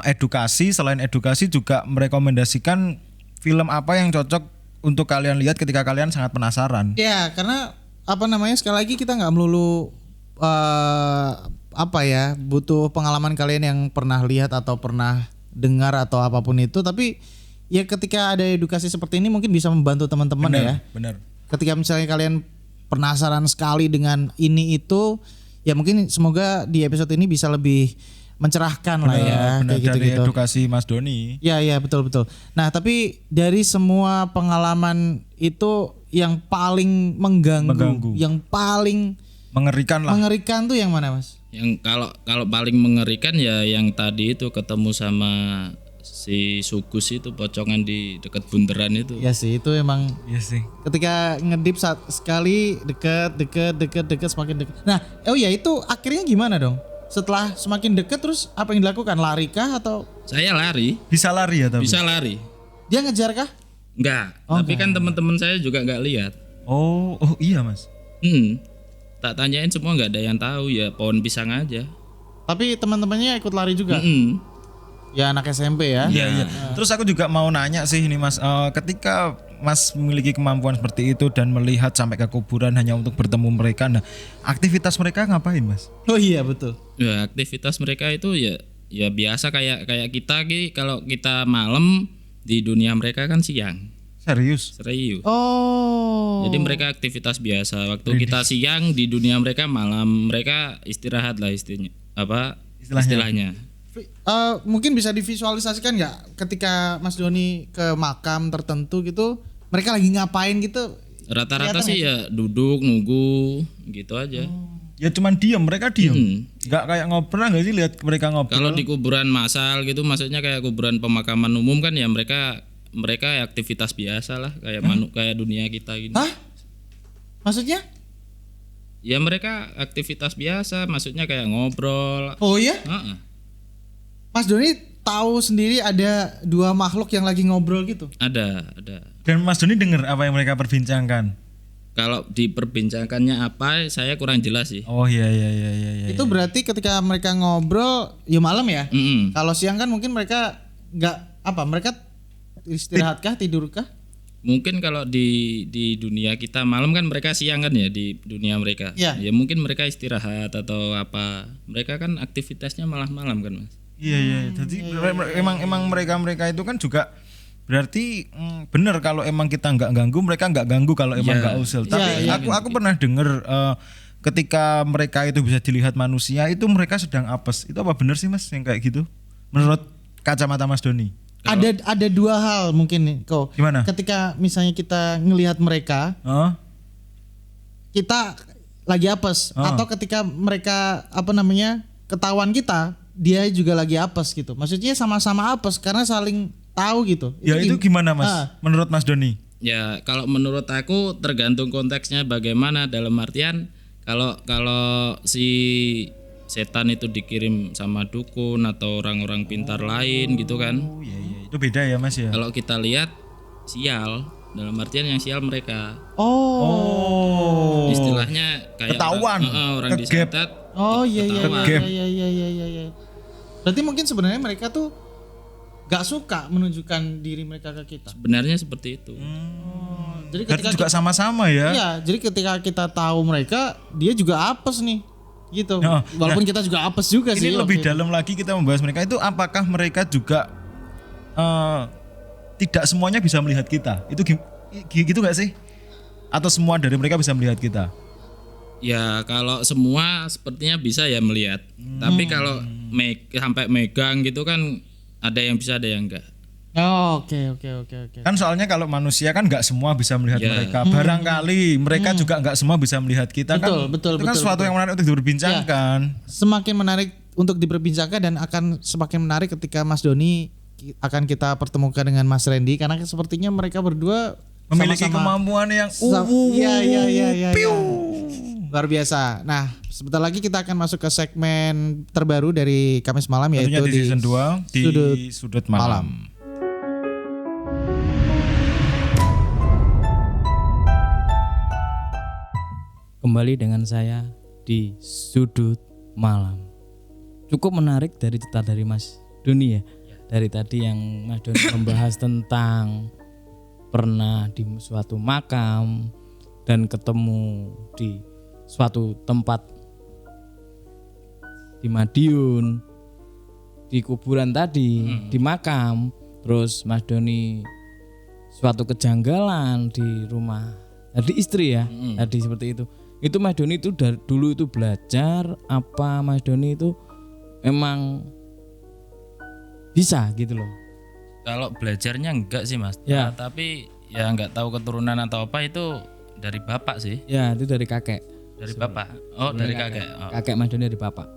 edukasi, selain edukasi juga merekomendasikan film apa yang cocok untuk kalian lihat ketika kalian sangat penasaran. Ya, karena apa namanya, sekali lagi kita nggak melulu butuh pengalaman kalian yang pernah lihat atau pernah dengar atau apapun itu, tapi ya ketika ada edukasi seperti ini mungkin bisa membantu teman-teman ya. Benar. Ketika misalnya kalian penasaran sekali dengan ini itu, ya mungkin semoga di episode ini bisa lebih mencerahkan lah ya, Benar, kayak dari gitu-gitu. edukasi Mas Doni. Ya betul. Nah tapi dari semua pengalaman itu yang paling mengganggu. Yang paling Mengerikan lah. mengerikan tuh yang mana Mas? Yang kalau paling mengerikan ya yang tadi itu ketemu sama si Sugus itu, pocongan di dekat bundaran itu. Ya sih itu emang Iya sih. ketika ngedip sekali deket semakin deket. Nah ya itu akhirnya gimana dong? Setelah semakin deket terus apa yang dilakukan? Lari kah atau Saya lari, Bisa lari ya tapi. bisa lari. dia ngejar kah? Enggak, tapi kan teman-teman saya juga nggak lihat. Oh iya Mas. Tak tanyain semua nggak ada yang tahu, ya pohon pisang aja. Tapi teman-temannya ikut lari juga? Ya anak SMP ya? Iya. Terus aku juga mau nanya sih ini Mas, ketika Mas memiliki kemampuan seperti itu dan melihat sampai ke kuburan hanya untuk bertemu mereka, nah aktivitas mereka ngapain Mas? Oh iya betul. Ya aktivitas mereka itu ya biasa kayak kita kalau kita malam, di dunia mereka kan siang. Serius? Serius. Oh. Jadi mereka aktivitas biasa. Waktu kita siang, di dunia mereka malam. Mereka istirahat lah istilahnya. Mungkin bisa divisualisasikan nggak ketika Mas Doni ke makam tertentu gitu, mereka lagi ngapain gitu? Rata-rata Kelihatan sih ya duduk nunggu gitu aja. Ya cuman diem, mereka diem. Nggak kayak ngobrol, nggak sih lihat mereka ngobrol? Kalau di kuburan massal gitu, maksudnya kayak kuburan pemakaman umum kan ya mereka aktivitas biasa lah kayak kayak dunia kita gini. Hah? Maksudnya? Ya mereka aktivitas biasa, maksudnya kayak ngobrol. Oh iya? Heeh. Mas Doni tahu sendiri ada dua makhluk yang lagi ngobrol gitu? Ada. Dan Mas Doni dengar apa yang mereka perbincangkan? Kalau diperbincangkannya apa, saya kurang jelas sih. Oh iya. Itu berarti ketika mereka ngobrol ya malam ya? Mm-mm. Kalau siang kan mungkin mereka mereka istirahatkah, tidurkah? Mungkin kalau di dunia kita malam kan mereka siang kan ya, di dunia mereka. Iya. Ya mungkin mereka istirahat atau apa. Mereka kan aktivitasnya malah malam kan Mas. Iya. Jadi emang mereka itu kan juga berarti benar kalau emang kita nggak ganggu, mereka nggak ganggu kalau emang nggak usil. Tapi aku pernah dengar ketika mereka itu bisa dilihat manusia itu mereka sedang apes. Itu apa benar sih Mas yang kayak gitu? Menurut kacamata Mas Doni? Ada dua hal mungkin nih kok. Gimana? Ketika misalnya kita ngelihat mereka, kita lagi apes, atau ketika mereka ketahuan kita, dia juga lagi apes gitu. Maksudnya sama-sama apes karena saling tahu gitu. Ya itu gimana Mas? Menurut Mas Doni? Ya kalau menurut aku tergantung konteksnya bagaimana, dalam artian kalau si setan itu dikirim sama dukun atau orang-orang pintar lain gitu kan. Oh iya. Itu beda ya Mas ya. Kalau kita lihat sial, dalam artian yang sial mereka. Oh. Istilahnya kayak ketahuan. Orang Kegep. disantet. Oh iya. Kegep. Berarti mungkin sebenarnya mereka tuh gak suka menunjukkan diri mereka ke kita. Sebenarnya seperti itu. Jadi Berarti ketika juga sama-sama ya. Iya, jadi ketika kita tahu mereka, dia juga apes nih. Gitu. Walaupun kita juga apes juga sih. Ini lebih dalam lagi kita membahas mereka itu, apakah mereka juga tidak semuanya bisa melihat kita? Itu gitu gak sih? Atau semua dari mereka bisa melihat kita? Ya kalau semua sepertinya bisa ya melihat. Tapi kalau sampai megang gitu kan ada yang bisa ada yang enggak. Oh, oke. Kan soalnya kalau manusia kan nggak semua bisa melihat mereka. Barangkali mereka juga nggak semua bisa melihat kita. Betul, itu kan sesuatu yang menarik untuk diperbincangkan. Semakin menarik untuk diperbincangkan dan akan semakin menarik ketika Mas Doni akan kita pertemukan dengan Mas Randy, karena sepertinya mereka berdua Memiliki sama-sama kemampuan yang Iya. Luar biasa. Nah, sebentar lagi kita akan masuk ke segmen terbaru dari Kamis Malam, tentunya yaitu di season 2 di Sudut Malam. Kembali dengan saya di Sudut Malam. Cukup menarik dari cerita dari Mas Doni ya. Dari tadi yang Mas Doni membahas tentang pernah di suatu makam dan ketemu di suatu tempat di Madiun, di kuburan tadi, di makam. Terus Mas Doni suatu kejanggalan di rumah tadi istri ya, tadi seperti itu. Itu Mas Doni itu dari dulu itu belajar apa Mas Doni itu emang bisa gitu loh. Kalau belajarnya enggak sih Mas. Ya. Tapi ya enggak tahu keturunan atau apa, itu dari bapak sih. Ya itu dari kakek. Dari bapak. Oh, dari kakek. Oh. Kakek Mas Doni dari bapak.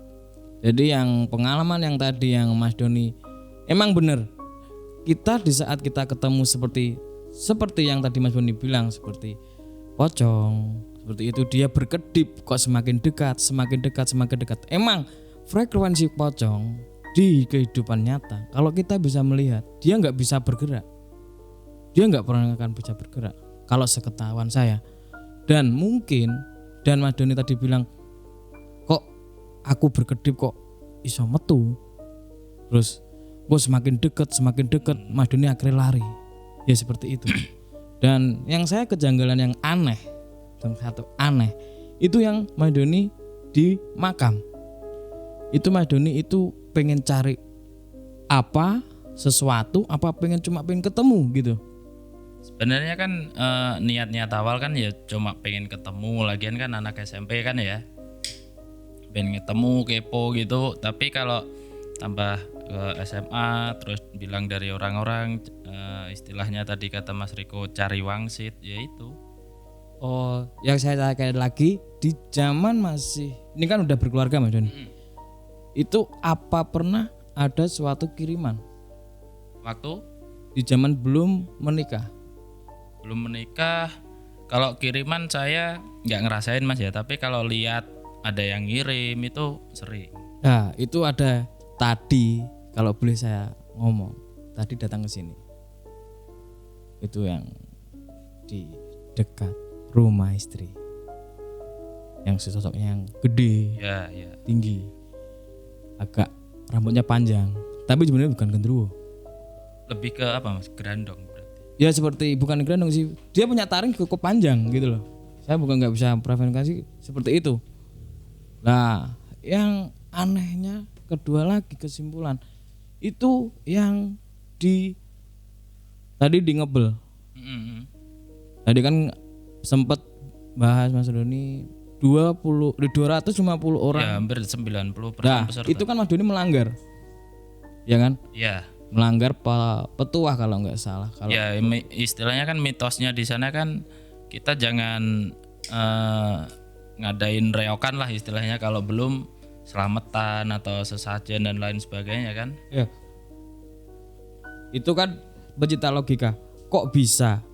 Jadi yang pengalaman yang tadi yang Mas Doni emang bener. Kita di saat kita ketemu seperti yang tadi Mas Doni bilang, seperti pocong, seperti itu dia berkedip kok semakin dekat. Emang frekuensi pocong di kehidupan nyata, kalau kita bisa melihat, dia nggak bisa bergerak. Dia nggak pernah akan bisa bergerak. Kalau seketahuan saya. Dan mungkin Mas Doni tadi bilang kok aku berkedip kok iso metu. Terus kok semakin dekat Mas Doni akhirnya lari. Ya seperti itu. Dan yang saya kejanggalan yang aneh, itu yang Mas Doni di makam. Itu Mas Doni itu pengen cari sesuatu pengen ketemu gitu. Sebenarnya kan niat-niat awal kan ya cuma pengen ketemu, lagian kan anak SMP kan ya, pengen ketemu, kepo gitu. Tapi kalau tambah ke SMA terus bilang dari orang-orang istilahnya tadi kata Mas Riko cari wangsit, ya itu. Oh, yang saya kayak lagi di zaman masih ini kan udah berkeluarga Mas Doni. Itu apa pernah ada suatu kiriman Waktu di zaman belum menikah? belum menikah, kalau kiriman saya nggak ngerasain Mas ya, tapi kalau lihat ada yang ngirim itu sering. Nah, itu ada tadi kalau boleh saya ngomong, tadi datang ke sini. Itu yang di dekat rumah istri. Yang sosoknya yang gede, Ya. tinggi. Agak rambutnya panjang, tapi sebenarnya bukan genderuwo. Lebih ke apa Mas? Gerandong berarti. Ya seperti bukan gerandong sih. Dia punya taring cukup panjang gitu loh. Saya bukan nggak bisa preferensi seperti itu. Nah, yang anehnya kedua lagi kesimpulan itu yang tadi di ngebel. Tadi kan sempat bahas Mas Doni 250 orang. Ya hampir 90% Nah, peserta. itu kan Mas Doni melanggar. Ya kan? Ya. Melanggar petuah kalau nggak salah. Kalau Ya istilahnya kan mitosnya di sana kan kita jangan ngadain reokan lah istilahnya kalau belum selamatan atau sesajen dan lain sebagainya kan. ya. Itu kan bercita logika. Kok bisa?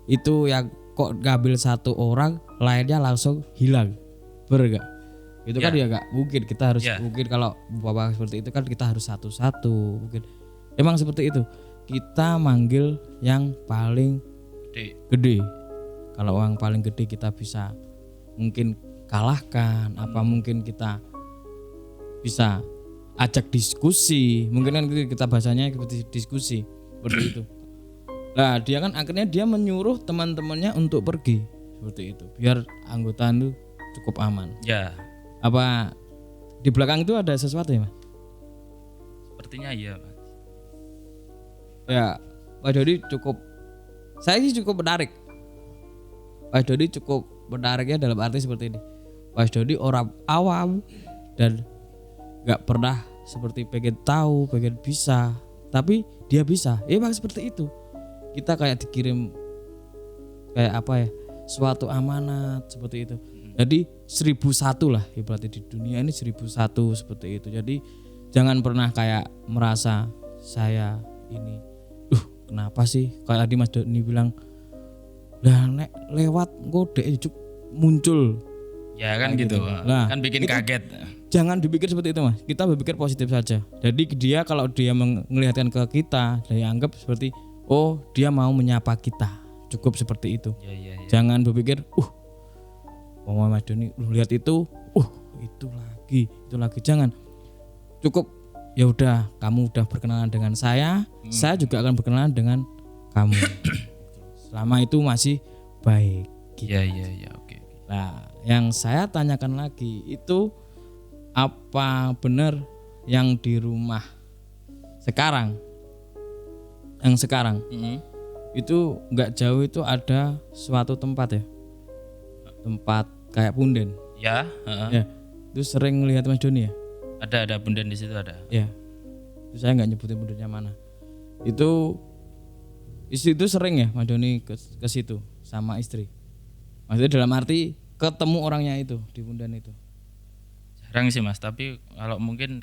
Itu yang kok ngambil satu orang lainnya langsung hilang. Bener gak? Itu kan ya gak mungkin, kita harus mungkin kalau bapak seperti itu kan kita harus satu-satu mungkin. Emang seperti itu. Kita manggil yang paling gede. Kalau yang paling gede kita bisa mungkin kalahkan, mungkin kita bisa ajak diskusi, mungkin kan kita bahasanya seperti diskusi seperti itu. Nah dia kan akhirnya dia menyuruh teman-temannya untuk pergi seperti itu, biar anggota itu cukup aman. Ya. Apa di belakang itu ada sesuatu ya Mas? Sepertinya iya Mas. Ya Pak Dodi saya sih cukup menarik. Pak Dodi cukup menariknya dalam arti seperti ini. Pak Dodi orang awam dan gak pernah seperti pengen tahu, pengen bisa, tapi dia bisa. Emang seperti itu. Kita kayak dikirim kayak apa ya, suatu amanat seperti itu. Jadi 1001 lah ibaratnya di dunia ini 1001 seperti itu. Jadi jangan pernah kayak merasa saya ini kenapa sih kayak tadi Mas Doni bilang lah nek lewat kok dek muncul. Ya kan gitu. Nah, Kan bikin itu kaget. jangan dipikir seperti itu Mas. Kita berpikir positif saja. Jadi dia kalau dia melihatkan ke kita, dia anggap seperti oh dia mau menyapa kita. Cukup seperti itu. Ya. Jangan berpikir Mas Doni lihat itu lagi. Jangan. Cukup ya udah kamu udah berkenalan dengan saya juga akan berkenalan dengan kamu. Selama itu masih baik. Iya, oke. Nah, yang saya tanyakan lagi itu apa benar yang di rumah sekarang? Yang sekarang itu nggak jauh itu ada suatu tempat ya, tempat kayak punden. Ya, Ya, itu sering lihat Mas Doni ya. ada punden di situ ada. Ya, itu saya nggak nyebutin pundennya mana. Itu sering ya Mas Doni ke situ sama istri. Maksudnya dalam arti ketemu orangnya itu di punden itu. Jarang sih Mas, tapi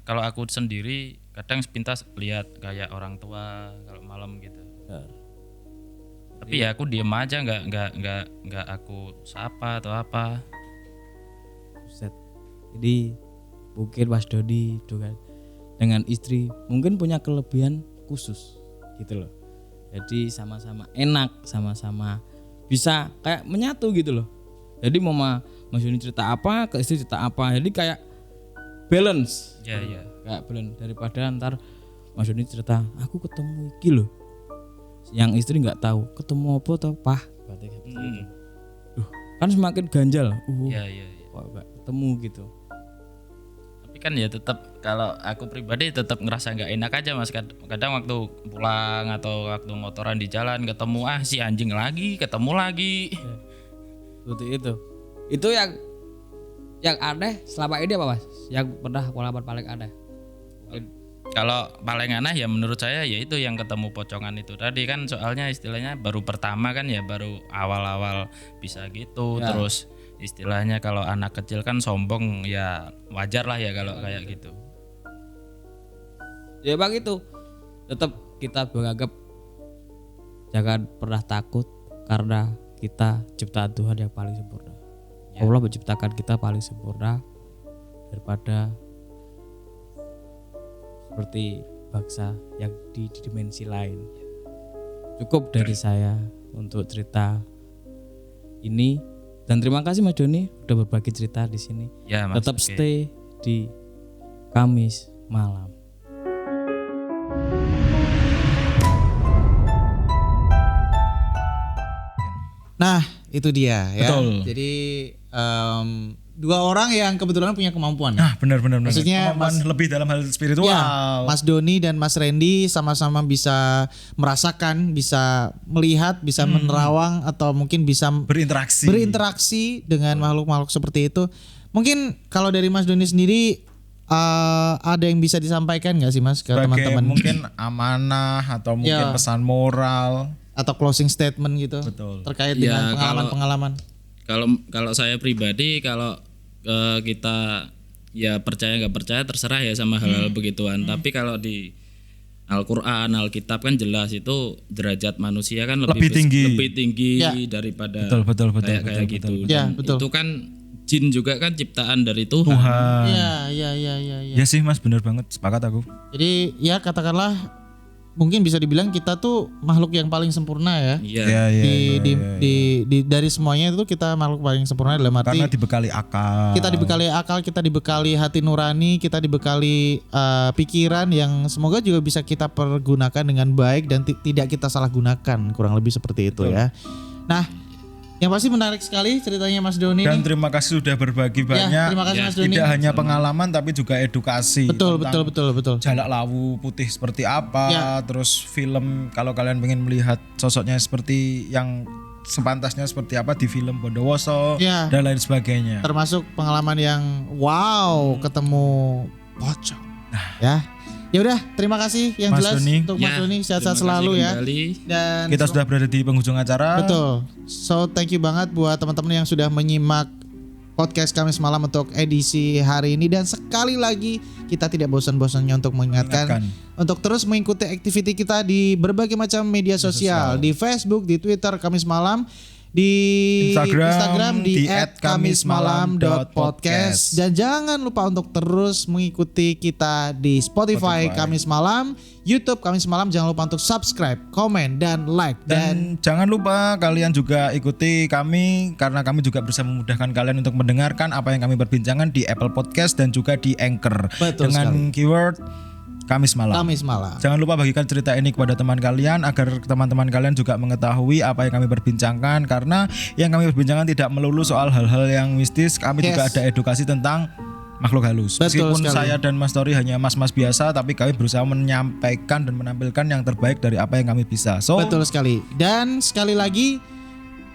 kalau aku sendiri kadang sepintas lihat kayak orang tua kalau malam gitu. Tapi ya aku diem aja, nggak aku sapa atau apa. Buset. Jadi mungkin Mas Doni itu kan dengan istri mungkin punya kelebihan khusus gitu loh. Jadi sama-sama enak, sama-sama bisa kayak menyatu gitu loh. Jadi mau Mas Doni cerita apa, ke istri cerita apa. Jadi kayak balance. Ya. Kayak balance daripada ntar Mas Doni cerita, aku ketemu iki loh. Yang istri nggak tahu ketemu apa atau apa. Kan semakin ganjal. Iya. Kok nggak ketemu gitu. Tapi kan ya tetap kalau aku pribadi tetap ngerasa nggak enak aja Mas. Kadang waktu pulang atau waktu motoran di jalan ketemu si anjing lagi, ketemu lagi. Seperti itu. Itu yang aneh selama ini apa Mas? Yang pernah pengalaman paling aneh? Kalau paling aneh ya menurut saya ya itu yang ketemu pocongan itu tadi kan, soalnya istilahnya baru pertama kan ya, baru awal-awal bisa gitu ya. Terus istilahnya kalau anak kecil kan sombong ya, wajar lah ya kalau kayak gitu. Ya bang itu tetap kita beranggap jangan pernah takut karena kita ciptaan Tuhan yang paling sempurna. Ya. Allah menciptakan kita paling sempurna daripada seperti bangsa yang di dimensi lain. Cukup dari saya untuk cerita ini dan terima kasih Mas Doni udah berbagi cerita di sini. Ya, Mas, tetap stay di Kamis malam. Nah, itu dia ya. Betul. Jadi dua orang yang kebetulan punya kemampuan. Nah, benar. Maksudnya kemampuan lebih dalam hal spiritual. Ya, Mas Doni dan Mas Randy sama-sama bisa merasakan, bisa melihat, bisa menerawang atau mungkin bisa berinteraksi dengan makhluk-makhluk seperti itu. Mungkin kalau dari Mas Doni sendiri ada yang bisa disampaikan nggak sih Mas ke teman-teman? Mungkin amanah atau mungkin pesan moral atau closing statement gitu. Betul. Terkait dengan pengalaman-pengalaman. Kalau saya pribadi kalau kita ya percaya nggak percaya terserah ya sama hal-hal begituan. Tapi kalau di Al-Quran, Alkitab kan jelas itu derajat manusia kan lebih tinggi ya. Daripada betul, kayak gitu. Ya, Dan betul. itu kan jin juga kan ciptaan dari Tuhan. Iya. Ya sih Mas, benar banget, sepakat aku. Jadi ya katakanlah mungkin bisa dibilang kita tuh makhluk yang paling sempurna ya. Iya. Dari semuanya itu kita makhluk paling sempurna dalam arti karena dibekali akal. Kita dibekali akal, kita dibekali hati nurani, kita dibekali pikiran yang semoga juga bisa kita pergunakan dengan baik dan tidak kita salah gunakan, kurang lebih seperti itu. Betul. Ya. Nah, yang pasti menarik sekali ceritanya Mas Doni. Dan terima kasih sudah berbagi banyak. Terima kasih Mas Doni. Tidak hanya pengalaman tapi juga edukasi. Betul. Jalak Lawu Putih seperti apa, terus film kalau kalian pengen melihat sosoknya seperti yang sepantasnya seperti apa di film Bondowoso dan lain sebagainya. Termasuk pengalaman yang ketemu pocong. Ya udah, terima kasih yang Mas jelas Doni. untuk Mas Doni, sehat-sehat selalu ya. Dan kita sudah berada di penghujung acara. Betul. So thank you banget buat teman-teman yang sudah menyimak podcast Kamis Malam untuk edisi hari ini. Dan sekali lagi kita tidak bosan-bosannya untuk mengingatkan untuk terus mengikuti aktiviti kita di berbagai macam media sosial. Di Facebook, di Twitter Kamis Malam, di Instagram di @kamismalam.podcast. Dan jangan lupa untuk terus mengikuti kita di Spotify Kamis Malam, YouTube Kamis Malam. Jangan lupa untuk subscribe, komen, dan like. Dan jangan lupa kalian juga ikuti kami, karena kami juga bisa memudahkan kalian untuk mendengarkan apa yang kami perbincangkan di Apple Podcast dan juga di Anchor. Betul dengan sekali. keyword Kamis Malam. Kamis Malam. Jangan lupa bagikan cerita ini kepada teman kalian agar teman-teman kalian juga mengetahui apa yang kami perbincangkan, karena yang kami perbincangkan tidak melulu soal hal-hal yang mistis. Kami juga ada edukasi tentang makhluk halus. Betul Meskipun sekali. saya dan Mas Tori hanya mas-mas biasa, tapi kami berusaha menyampaikan dan menampilkan yang terbaik dari apa yang kami bisa. Betul sekali. Dan sekali lagi,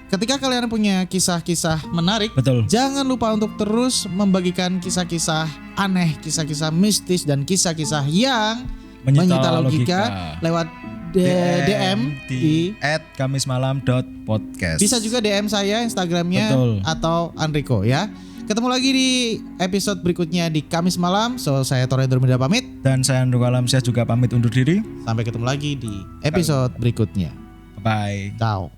ketika kalian punya kisah-kisah menarik, jangan lupa untuk terus membagikan kisah-kisah aneh, kisah-kisah mistis, dan kisah-kisah yang menyita logika lewat DM di @kamismalam.podcast. Bisa juga DM saya Instagramnya atau Enrico ya. Ketemu lagi di episode berikutnya di Kamis Malam. So saya Tori Durmida pamit. Dan saya Andrew Alamsyah juga pamit undur diri. Sampai ketemu lagi di episode berikutnya. Bye. Ciao.